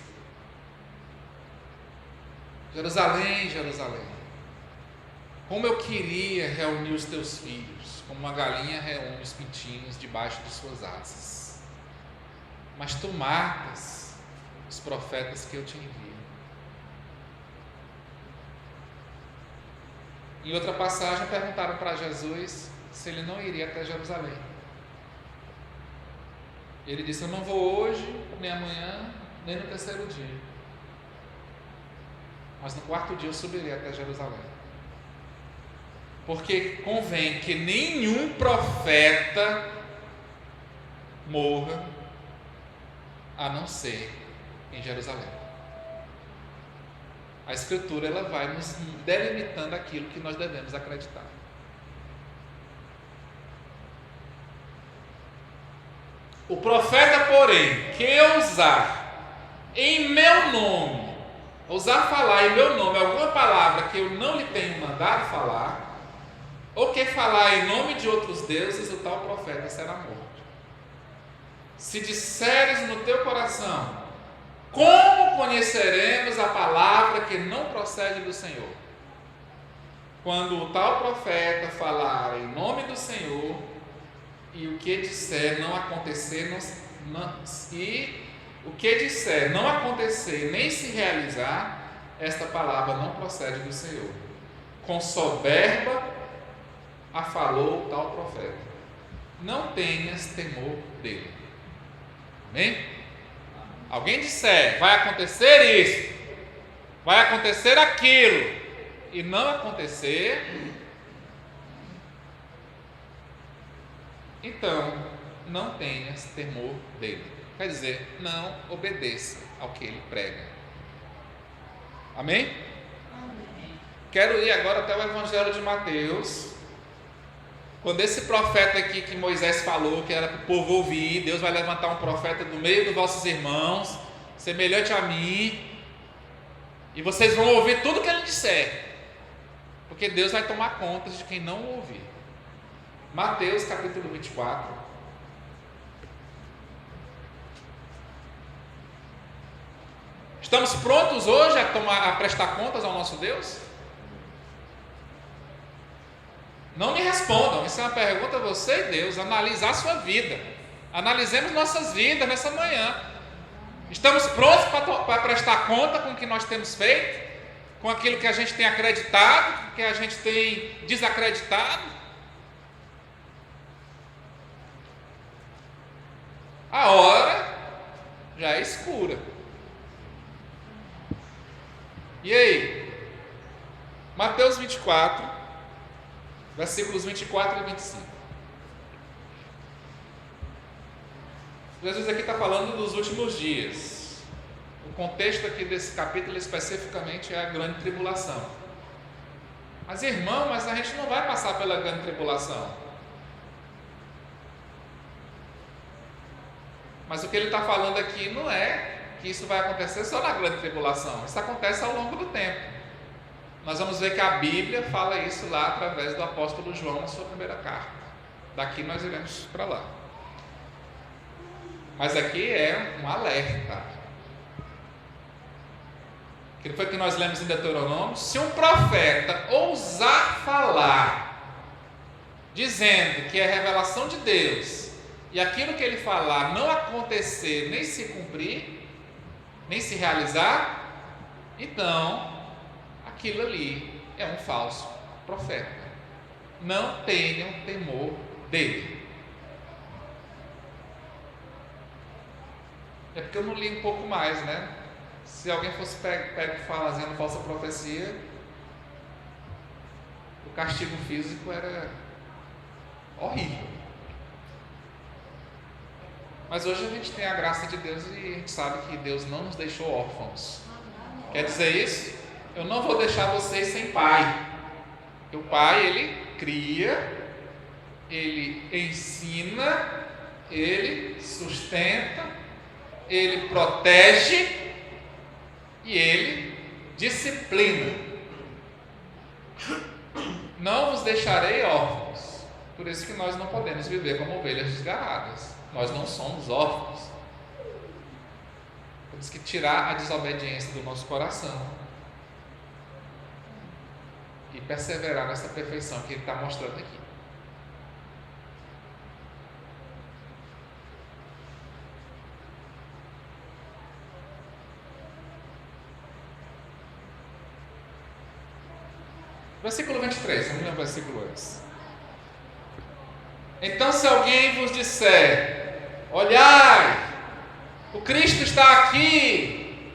Jerusalém, Jerusalém, como eu queria reunir os teus filhos, como uma galinha reúne os pintinhos debaixo de suas asas. Mas tu matas os profetas que eu te envio. Em outra passagem perguntaram para Jesus se ele não iria até Jerusalém. Ele disse: eu não vou hoje, nem amanhã, nem no terceiro dia, mas no quarto dia eu subirei até Jerusalém. Porque convém que nenhum profeta morra a não ser em Jerusalém. A Escritura ela vai nos delimitando aquilo que nós devemos acreditar. O profeta, porém, que ousar em meu nome, ousar falar em meu nome alguma palavra que eu não lhe tenho mandado falar, ou que falar em nome de outros deuses, o tal profeta será morto. Se disseres no teu coração: como conheceremos a palavra que não procede do Senhor? Quando o tal profeta falar em nome do Senhor, e o que disser não acontecer, não acontecer nem se realizar, esta palavra não procede do Senhor. Com soberba a falou o tal profeta. Não tenhas temor dele. Amém? Alguém disser: vai acontecer isso, vai acontecer aquilo, e não acontecer, então não tenhas temor dele. Quer dizer, não obedeça ao que ele prega. Amém? Amém. Quero ir agora até o Evangelho de Mateus. Quando esse profeta aqui que Moisés falou, que era para o povo ouvir, Deus vai levantar um profeta do meio dos vossos irmãos, semelhante a mim, e vocês vão ouvir tudo que ele disser, porque Deus vai tomar conta de quem não ouvir. Mateus capítulo 24. Estamos prontos hoje a prestar contas ao nosso Deus? Não me respondam, isso é uma pergunta a você e Deus, analisar a sua vida. Analisemos nossas vidas nessa manhã. Estamos prontos para prestar conta com o que nós temos feito? Com aquilo que a gente tem acreditado, com o que a gente tem desacreditado? A hora já é escura. E aí? Mateus 24, versículos 24 e 25. Jesus aqui está falando dos últimos dias. O contexto aqui desse capítulo especificamente é a grande tribulação. Mas irmão, a gente não vai passar pela grande tribulação. Mas o que ele está falando aqui não é que isso vai acontecer só na grande tribulação. Isso acontece ao longo do tempo. Nós vamos ver que a Bíblia fala isso lá através do apóstolo João na sua primeira carta. Daqui nós iremos para lá. Mas aqui é um alerta. Que foi que nós lemos em Deuteronômio. Se um profeta ousar falar, dizendo que é revelação de Deus, e aquilo que ele falar não acontecer, nem se cumprir, nem se realizar, então aquilo ali é um falso profeta. Não tenham temor dele. É porque eu não li um pouco mais, né? Se alguém fosse pego fazendo falsa profecia, o castigo físico era horrível. Mas hoje a gente tem a graça de Deus e a gente sabe que Deus não nos deixou órfãos. Quer dizer isso? Eu não vou deixar vocês sem pai. Porque o pai, ele cria, ele ensina, ele sustenta, ele protege e ele disciplina. Não vos deixarei órfãos. Por isso que nós não podemos viver como ovelhas desgarradas. Nós não somos órfãos. Temos que tirar a desobediência do nosso coração e perseverar nessa perfeição que ele está mostrando aqui. Versículo 23, vamos ler o versículo antes. Então, se alguém vos disser: olhai, o Cristo está aqui,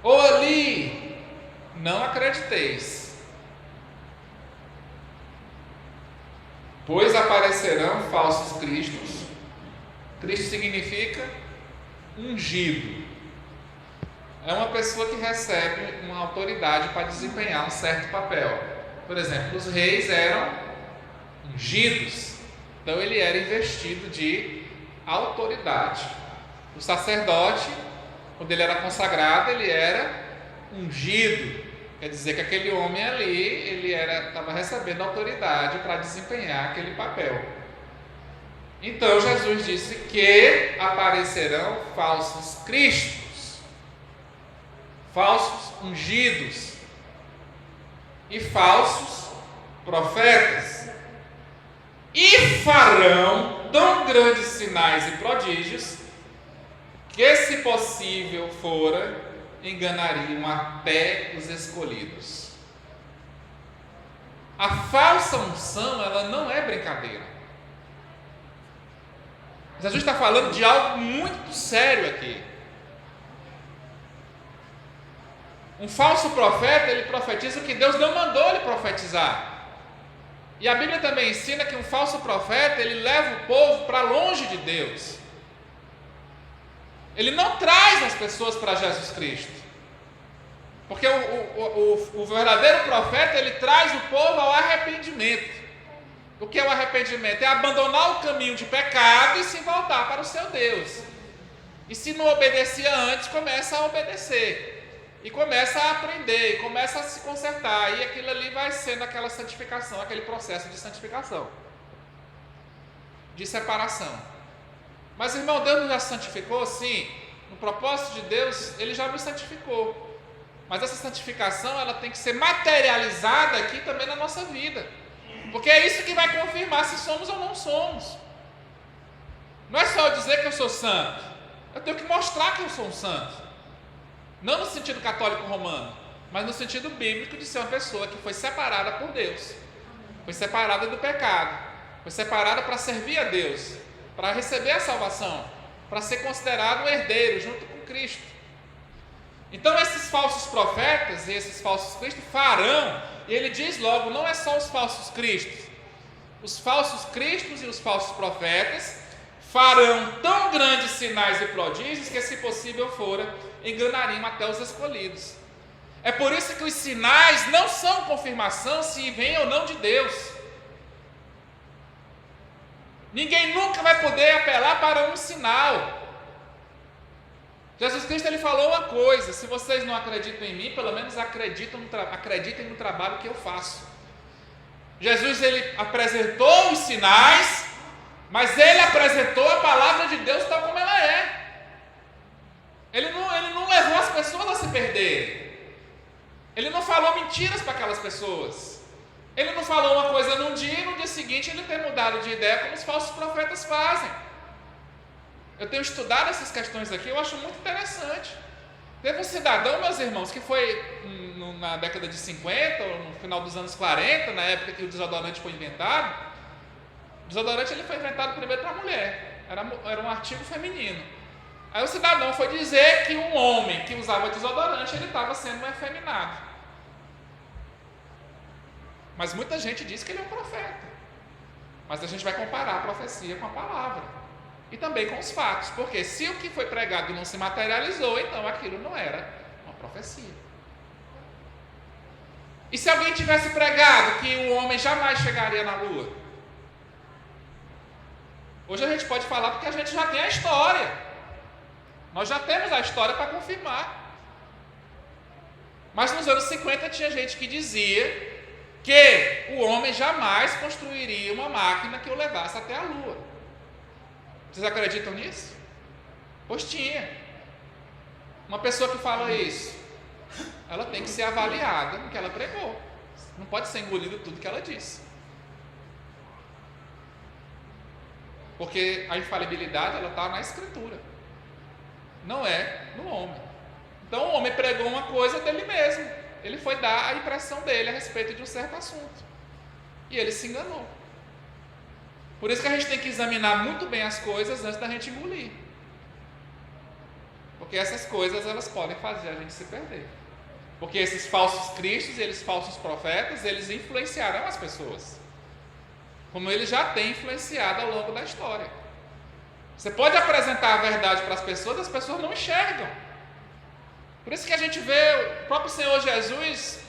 ou ali, não acrediteis, pois aparecerão falsos cristos. Cristo significa ungido. É uma pessoa que recebe uma autoridade para desempenhar um certo papel. Por exemplo, os reis eram ungidos, então ele era investido de autoridade. O sacerdote, quando ele era consagrado, ele era ungido. Quer dizer que aquele homem ali, ele estava recebendo autoridade para desempenhar aquele papel. Então Jesus disse que aparecerão falsos cristos, falsos ungidos e falsos profetas, e farão tão grandes sinais e prodígios que, se possível fora, enganariam até os escolhidos. A falsa unção, ela não é brincadeira. Jesus está falando de algo muito sério aqui. Um falso profeta, ele profetiza o que Deus não mandou ele profetizar. E a Bíblia também ensina que um falso profeta, ele leva o povo para longe de Deus. Ele não traz as pessoas para Jesus Cristo. Porque o verdadeiro profeta, ele traz o povo ao arrependimento. O que é o arrependimento? É abandonar o caminho de pecado e se voltar para o seu Deus. E se não obedecia antes, começa a obedecer. E começa a aprender, e começa a se consertar. E aquilo ali vai sendo aquela santificação, aquele processo de santificação, de separação. Mas, irmão, Deus nos já santificou? Sim. No propósito de Deus, Ele já nos santificou. Mas essa santificação, ela tem que ser materializada aqui também na nossa vida. Porque é isso que vai confirmar se somos ou não somos. Não é só eu dizer que eu sou santo. Eu tenho que mostrar que eu sou um santo. Não no sentido católico romano, mas no sentido bíblico de ser uma pessoa que foi separada por Deus. Foi separada do pecado. Foi separada para servir a Deus, para receber a salvação, para ser considerado um herdeiro junto com Cristo. Então esses falsos profetas e esses falsos cristos farão, e ele diz logo, não é só os falsos cristos. Os falsos cristos e os falsos profetas farão tão grandes sinais e prodígios que, se possível fora, enganariam até os escolhidos. É por isso que os sinais não são confirmação se vem ou não de Deus. Ninguém nunca vai poder apelar para um sinal. Jesus Cristo ele falou uma coisa: se vocês não acreditam em mim, pelo menos acreditem no trabalho que eu faço. Jesus ele apresentou os sinais, mas ele apresentou a palavra de Deus tal como ela é. Ele não levou as pessoas a se perderem. Ele não falou mentiras para aquelas pessoas. Ele não falou uma coisa num dia e no dia seguinte ele tem mudado de ideia, como os falsos profetas fazem. Eu tenho estudado essas questões aqui, eu acho muito interessante. Teve um cidadão, meus irmãos, que foi na década de 50, ou no final dos anos 40, na época que o desodorante foi inventado. O desodorante ele foi inventado primeiro para a mulher, era um artigo feminino. Aí o cidadão foi dizer que um homem que usava desodorante, ele estava sendo efeminado. Mas muita gente diz que ele é um profeta. Mas a gente vai comparar a profecia com a palavra. E também com os fatos. Porque se o que foi pregado não se materializou, então aquilo não era uma profecia. E se alguém tivesse pregado que o homem jamais chegaria na lua? Hoje a gente pode falar porque a gente já tem a história. Nós já temos a história para confirmar. Mas nos anos 50 tinha gente que dizia que o homem jamais construiria uma máquina que o levasse até a lua. Vocês acreditam nisso? Pois tinha. Uma pessoa que fala isso, ela tem que ser avaliada no que ela pregou. Não pode ser engolido tudo que ela disse. Porque a infalibilidade ela está na Escritura, não é no homem. Então o homem pregou uma coisa dele mesmo. Ele foi dar a impressão dele a respeito de um certo assunto. E ele se enganou. Por isso que a gente tem que examinar muito bem as coisas antes da gente engolir. Porque essas coisas elas podem fazer a gente se perder. Porque esses falsos cristos e esses falsos profetas, eles influenciarão as pessoas. Como ele já tem influenciado ao longo da história. Você pode apresentar a verdade para as pessoas não enxergam. Por isso que a gente vê o próprio Senhor Jesus,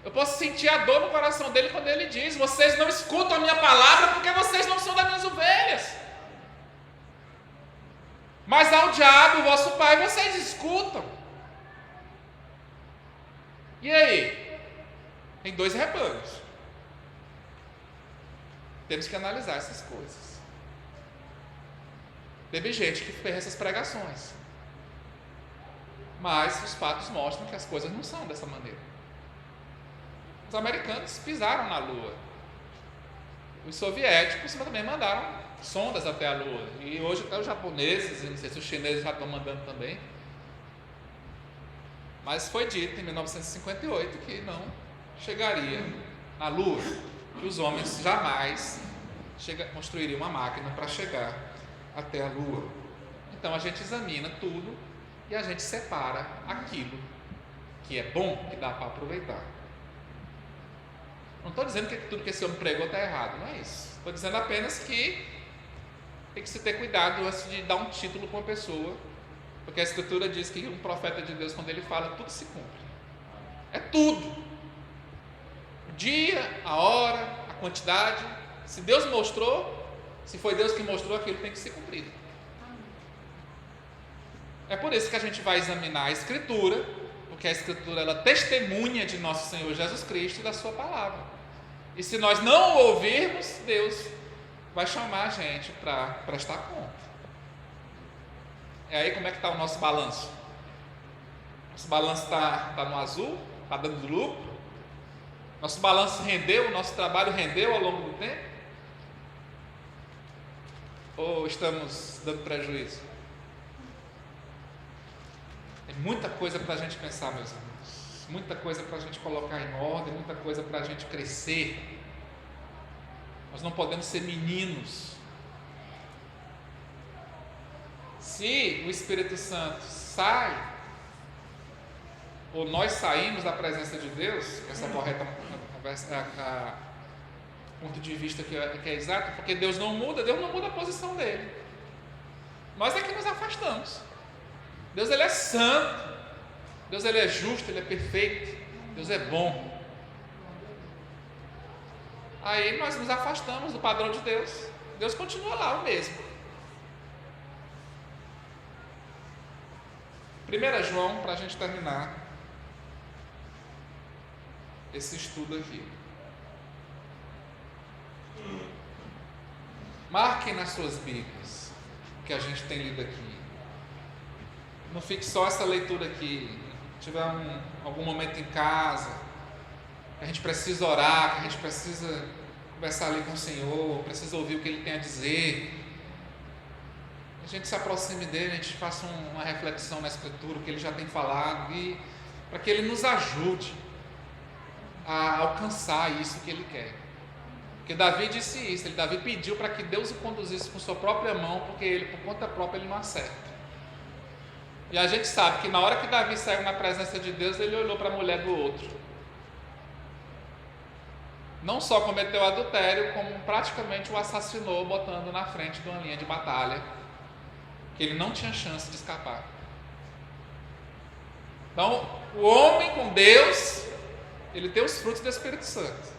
eu posso sentir a dor no coração dele quando ele diz: vocês não escutam a minha palavra porque vocês não são das minhas ovelhas. Mas ao diabo, vosso pai, vocês escutam. E aí? Tem 2 rebanhos. Temos que analisar essas coisas. Teve gente que fez essas pregações, mas os fatos mostram que as coisas não são dessa maneira. Os americanos pisaram na Lua. Os soviéticos também mandaram sondas até a Lua. E hoje até os japoneses, e não sei se os chineses já estão mandando também. Mas foi dito em 1958 que não chegaria na Lua, que os homens jamais construiriam uma máquina para chegar até a Lua. Então a gente examina tudo e a gente separa aquilo que é bom, que dá para aproveitar. Não estou dizendo que tudo que esse homem pregou está errado, não é isso. Estou dizendo apenas que tem que se ter cuidado antes de dar um título para uma pessoa, porque a Escritura diz que um profeta de Deus, quando ele fala, tudo se cumpre. É tudo. O dia, a hora, a quantidade. Se Deus mostrou, se foi Deus que mostrou, aquilo tem que ser cumprido. É por isso que a gente vai examinar a Escritura, porque a Escritura ela testemunha de nosso Senhor Jesus Cristo e da sua palavra. E se nós não o ouvirmos, Deus vai chamar a gente para prestar conta. E aí como é que está o nosso balanço? Nosso balanço está no azul? Está dando lucro? Nosso balanço rendeu? O nosso trabalho rendeu ao longo do tempo? Ou estamos dando prejuízo? Tem muita coisa para a gente pensar, meus irmãos. Muita coisa para a gente colocar em ordem, muita coisa para a gente crescer. Nós não podemos ser meninos. Se o Espírito Santo sai, ou nós saímos da presença de Deus, essa correta ponto de vista que é exato, porque Deus não muda a posição dele. Nós é que nos afastamos. Deus ele é santo, Deus ele é justo, ele é perfeito, Deus é bom. Aí nós nos afastamos do padrão de Deus. Deus continua lá o mesmo. 1 João, para a gente terminar esse estudo aqui. Marquem nas suas Bíblias o que a gente tem lido aqui. Não fique só essa leitura aqui. Se tiver algum momento em casa, que a gente precisa orar, que a gente precisa conversar ali com o Senhor, precisa ouvir o que Ele tem a dizer, a gente se aproxime dele, a gente faça uma reflexão na Escritura, o que Ele já tem falado, e para que Ele nos ajude a alcançar isso que Ele quer. Porque Davi disse isso, Davi pediu para que Deus o conduzisse com sua própria mão, porque ele, por conta própria, ele não acerta. E a gente sabe que na hora que Davi saiu na presença de Deus, ele olhou para a mulher do outro. Não só cometeu adultério, como praticamente o assassinou, botando na frente de uma linha de batalha, que ele não tinha chance de escapar. Então, o homem com Deus, ele tem os frutos do Espírito Santo.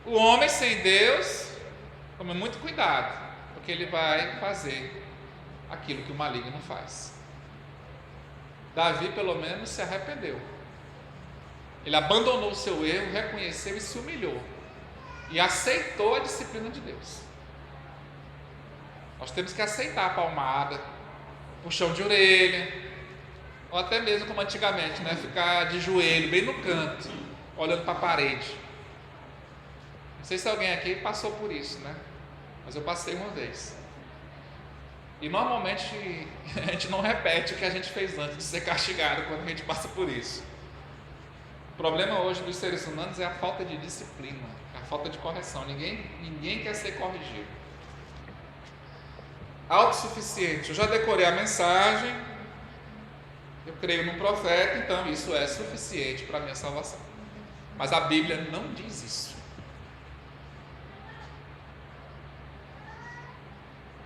O homem sem Deus, tome muito cuidado, porque ele vai fazer aquilo que o maligno faz. Davi, pelo menos, se arrependeu. Ele abandonou o seu erro, reconheceu e se humilhou. E aceitou a disciplina de Deus. Nós temos que aceitar a palmada, puxão de orelha, ou até mesmo como antigamente, ficar de joelho, bem no canto, olhando para a parede. Não sei se alguém aqui passou por isso, mas eu passei uma vez. E normalmente a gente não repete o que a gente fez antes de ser castigado quando a gente passa por isso. O problema hoje dos seres humanos é a falta de disciplina, a falta de correção. Ninguém quer ser corrigido. Autossuficiente. Eu já decorei a mensagem, eu creio no profeta, então isso é suficiente para a minha salvação. Mas a Bíblia não diz isso.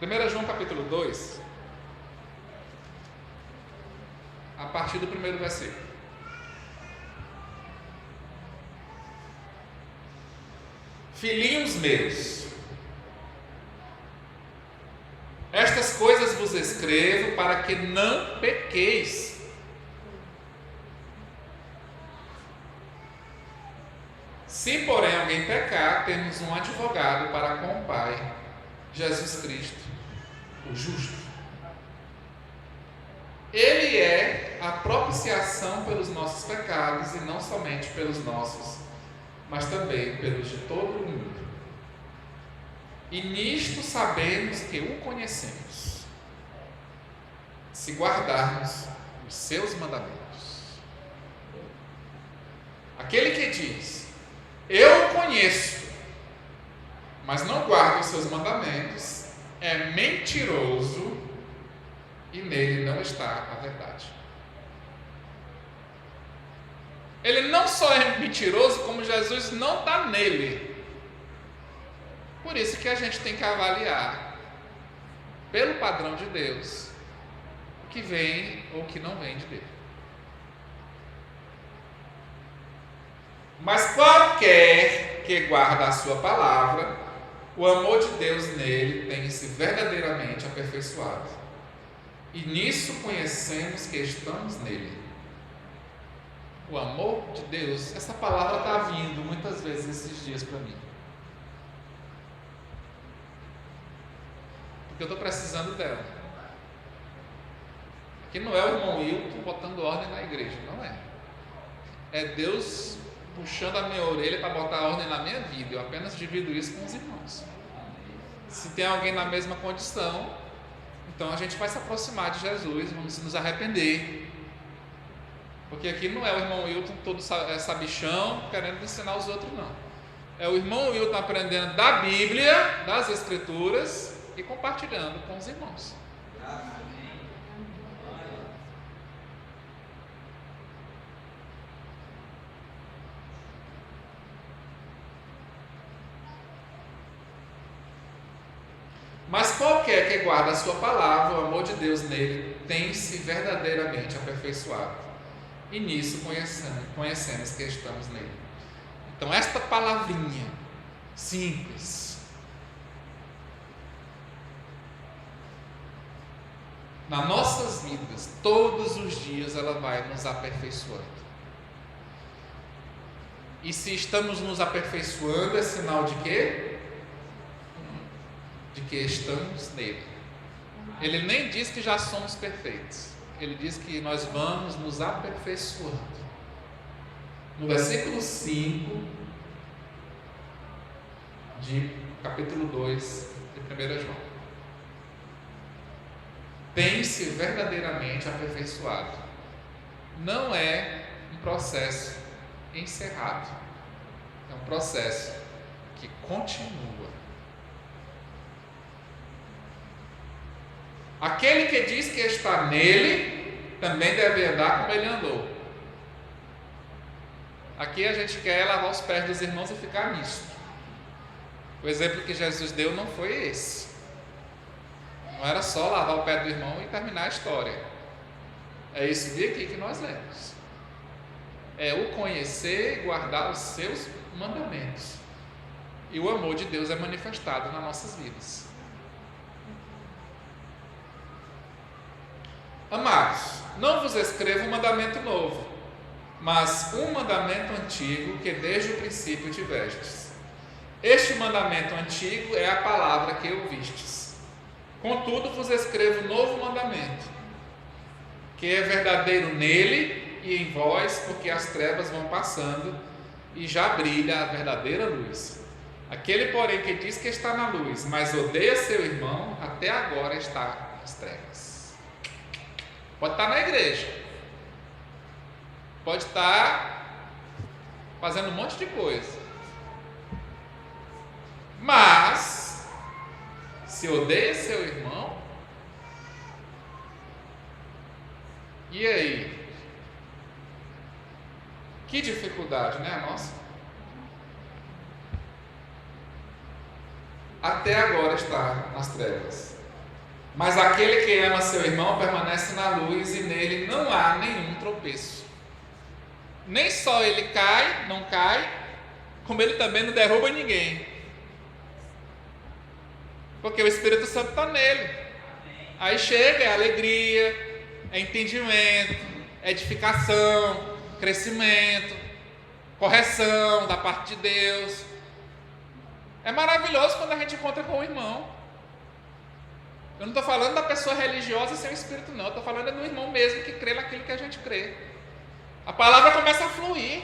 1 João capítulo 2, a partir do primeiro versículo. Filhinhos meus, estas coisas vos escrevo para que não pequeis. Se porém alguém pecar, temos um advogado para com o Pai, Jesus Cristo, o justo. Ele é a propiciação pelos nossos pecados, e não somente pelos nossos, mas também pelos de todo o mundo. E nisto sabemos que o conhecemos, se guardarmos os seus mandamentos. Aquele que diz, eu o conheço, mas não guarda os seus mandamentos, é mentiroso e nele não está a verdade. Ele não só é mentiroso, como Jesus não está nele. Por isso que a gente tem que avaliar, pelo padrão de Deus, o que vem ou o que não vem de Deus. Mas qualquer que guarda a sua palavra, o amor de Deus nele tem-se verdadeiramente aperfeiçoado. E nisso conhecemos que estamos nele. O amor de Deus, essa palavra está vindo muitas vezes esses dias para mim. Porque eu estou precisando dela. Aqui não é o irmão Wilton botando ordem na igreja, não é. É Deus puxando a minha orelha para botar ordem na minha vida. Eu apenas divido isso com os irmãos. Se tem alguém na mesma condição, então a gente vai se aproximar de Jesus, vamos nos arrepender. Porque aqui não é o irmão Wilton todo sabichão querendo ensinar os outros, não. É o irmão Wilton aprendendo da Bíblia, das Escrituras e compartilhando com os irmãos. Mas qualquer que guarda a sua palavra, o amor de Deus nele tem-se verdadeiramente aperfeiçoado. E nisso conhecemos que estamos nele. Então esta palavrinha simples, nas nossas vidas, todos os dias ela vai nos aperfeiçoando. E se estamos nos aperfeiçoando, é sinal de quê? De que estamos nele. Ele nem diz que já somos perfeitos, ele diz que nós vamos nos aperfeiçoando. No versículo 5 de capítulo 2 de 1 João: tem-se verdadeiramente aperfeiçoado. Não é um processo encerrado, é um processo que continua. Aquele que diz que está nele também deve andar como ele andou. Aqui a gente quer lavar os pés dos irmãos e ficar nisso. O exemplo que Jesus deu não foi esse. Não era só lavar o pé do irmão e terminar a história. É esse dia aqui que nós lemos. É o conhecer e guardar os seus mandamentos. E o amor de Deus é manifestado nas nossas vidas. Amados, não vos escrevo um mandamento novo, mas um mandamento antigo que desde o princípio tivestes. Este mandamento antigo é a palavra que ouvistes. Contudo vos escrevo novo mandamento, que é verdadeiro nele e em vós, porque as trevas vão passando e já brilha a verdadeira luz. Aquele, porém, que diz que está na luz, mas odeia seu irmão, até agora está nas trevas. Pode estar na igreja, pode estar fazendo um monte de coisa, mas se odeia seu irmão, e aí? Que dificuldade, né, a nossa? Até agora está nas trevas. Mas aquele que ama seu irmão permanece na luz e nele não há nenhum tropeço. Nem só ele não cai, como ele também não derruba ninguém. Porque o Espírito Santo está nele. Aí chega, é alegria, é entendimento, é edificação, crescimento, correção da parte de Deus. É maravilhoso quando a gente encontra com o irmão. Eu não estou falando da pessoa religiosa sem o Espírito, não. Eu estou falando do irmão mesmo que crê naquilo que a gente crê. A palavra começa a fluir.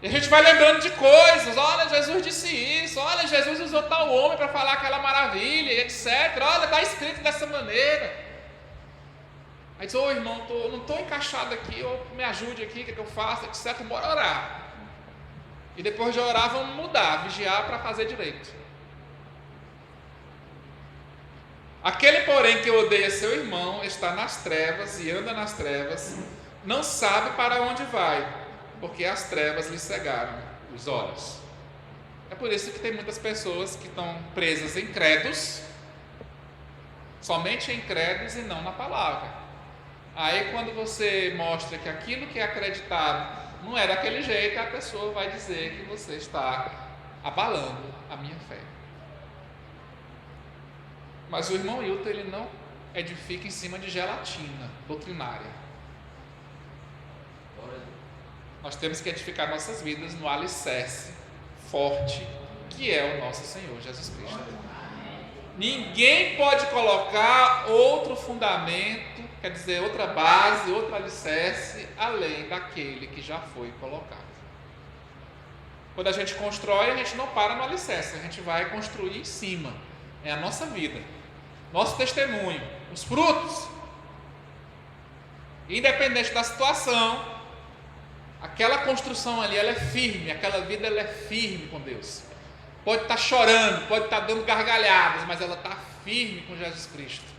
E a gente vai lembrando de coisas. Olha, Jesus disse isso. Olha, Jesus usou tal homem para falar aquela maravilha, etc. Olha, está escrito dessa maneira. Aí diz, irmão, não estou encaixado aqui. Me ajude aqui, o que eu faço, etc. Bora orar. E depois de orar, vamos mudar, vigiar para fazer direito. Aquele, porém, que odeia seu irmão, está nas trevas e anda nas trevas, não sabe para onde vai, porque as trevas lhe cegaram os olhos. É por isso que tem muitas pessoas que estão presas em credos, somente em credos e não na palavra. Aí quando você mostra que aquilo que é acreditado não é daquele jeito, a pessoa vai dizer que você está abalando a minha fé. Mas o irmão Hilton, ele não edifica em cima de gelatina doutrinária. Nós temos que edificar nossas vidas no alicerce forte, que é o nosso Senhor Jesus Cristo. Ninguém pode colocar outro fundamento quer dizer outra base, outro alicerce, além daquele que já foi colocado. Quando a gente constrói, a gente não para no alicerce, a gente vai construir em cima. É a nossa vida, nosso testemunho, os frutos. Independente da situação, aquela construção ali, ela é firme, aquela vida ela é firme com Deus. Pode estar chorando, pode estar dando gargalhadas, mas ela está firme com Jesus Cristo.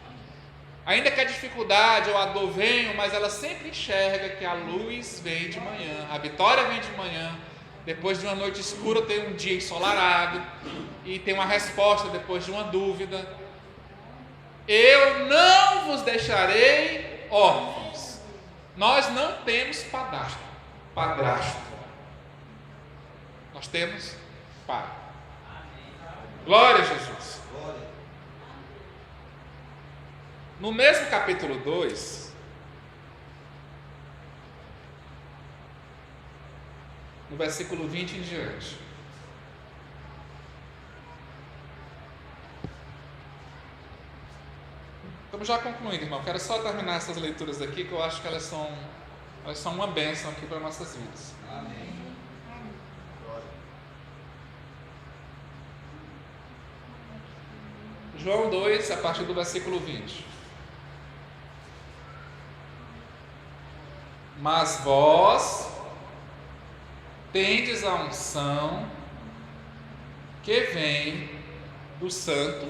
Ainda que a dificuldade ou a dor venham, mas ela sempre enxerga que a luz vem de manhã, a vitória vem de manhã. Depois de uma noite escura tem um dia ensolarado, e tem uma resposta depois de uma dúvida. Eu não vos deixarei órfãos. Nós não temos padrasto. Nós temos Pai. Glória a Jesus. No mesmo capítulo 2, no versículo 20 em diante, estamos já concluindo, irmão. Quero só terminar essas leituras aqui, que eu acho que elas são uma bênção aqui para nossas vidas. Amém. João 2, a partir do versículo 20. Mas vós tendes a unção que vem do Santo.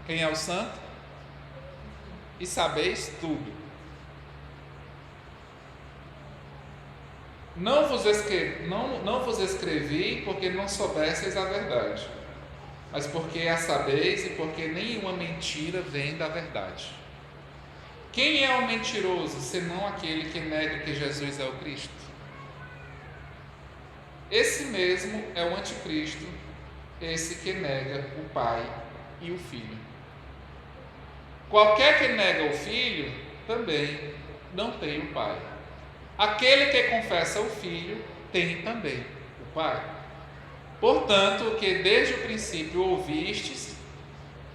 Quem é o Santo? E sabeis tudo. Não vos escrevi porque não soubesseis a verdade, mas porque a sabeis e porque nenhuma mentira vem da verdade. Quem é o mentiroso, senão aquele que nega que Jesus é o Cristo? Esse mesmo é o anticristo, esse que nega o Pai e o Filho. Qualquer que nega o Filho, também não tem o Pai. Aquele que confessa o Filho, tem também o Pai. Portanto, o que desde o princípio ouvistes,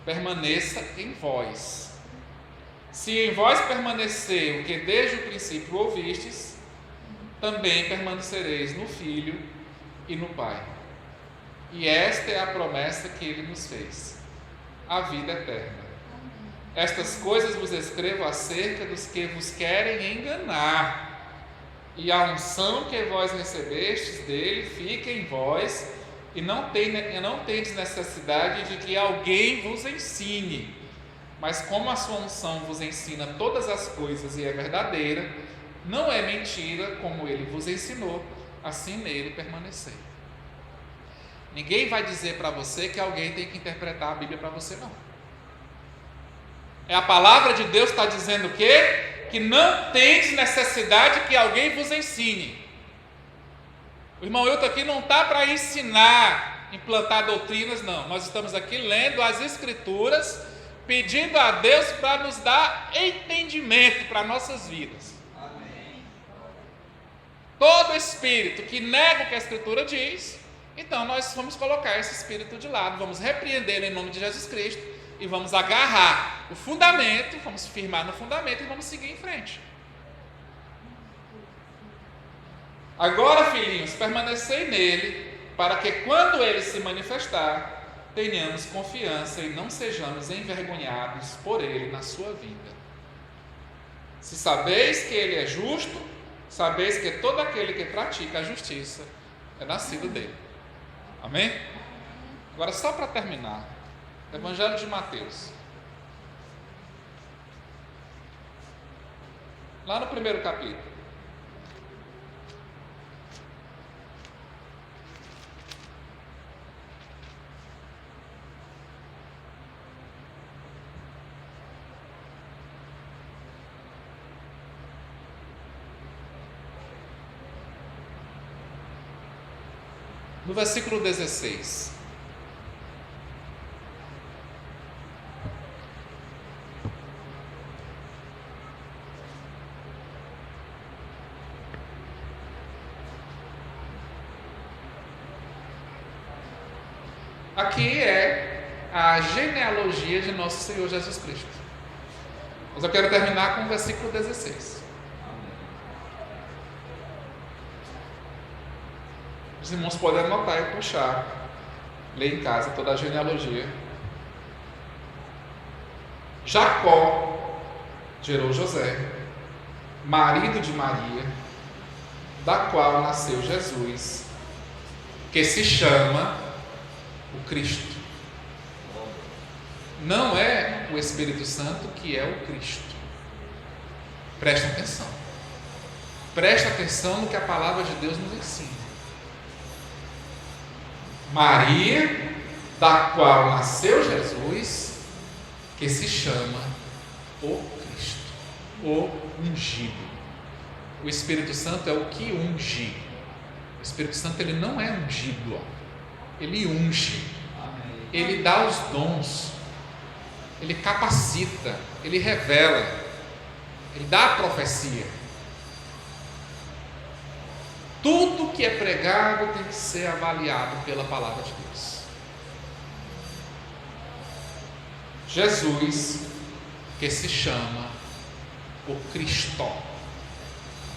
permaneça em vós. Se em vós permanecer o que desde o princípio ouvistes, também permanecereis no Filho e no Pai. E esta é a promessa que Ele nos fez, a vida eterna. Estas coisas vos escrevo acerca dos que vos querem enganar, e a unção que vós recebestes dele fica em vós, e não tendes necessidade de que alguém vos ensine, mas como a sua unção vos ensina todas as coisas e é verdadeira, não é mentira, como ele vos ensinou, assim nele permanecer. Ninguém vai dizer para você que alguém tem que interpretar a Bíblia para você, não. É a palavra de Deus que está dizendo o quê? Que não tendes necessidade que alguém vos ensine. O irmão Hilton aqui não está para ensinar, implantar doutrinas, não. Nós estamos aqui lendo as Escrituras, pedindo a Deus para nos dar entendimento para nossas vidas. Amém. Todo espírito que nega o que a Escritura diz, então nós vamos colocar esse espírito de lado, vamos repreendê-lo em nome de Jesus Cristo e vamos agarrar o fundamento, vamos firmar no fundamento e vamos seguir em frente. Agora, filhinhos, permanecei nele, para que quando ele se manifestar, tenhamos confiança e não sejamos envergonhados por ele na sua vida. Se sabeis que ele é justo, sabeis que todo aquele que pratica a justiça é nascido dele. Amém? Agora, só para terminar, Evangelho de Mateus. Lá no primeiro capítulo. No versículo 16. Aqui é a genealogia de nosso Senhor Jesus Cristo. Mas eu quero terminar com o versículo 16. Os irmãos podem anotar e puxar, ler em casa toda a genealogia. Jacó gerou José, marido de Maria, da qual nasceu Jesus, que se chama o Cristo. Não é o Espírito Santo que é o Cristo. Presta atenção. Presta atenção no que a palavra de Deus nos ensina. Maria, da qual nasceu Jesus, que se chama o Cristo, o ungido. O Espírito Santo é o que unge. O Espírito Santo, ele não é ungido, ele unge. Ele dá os dons, ele capacita, ele revela, ele dá a profecia. Tudo que é pregado tem que ser avaliado pela palavra de Deus. Jesus, que se chama o Cristo.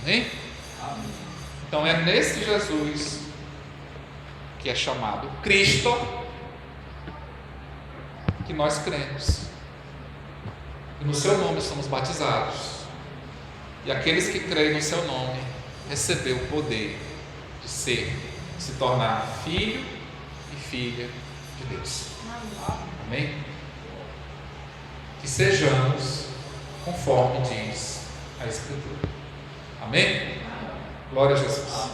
Amém? Então é nesse Jesus, que é chamado Cristo, que nós cremos. E no seu nome somos batizados. E aqueles que creem no seu nome recebeu o poder de se tornar filho e filha de Deus. Amém? Que sejamos conforme diz a Escritura. Amém? Glória a Jesus.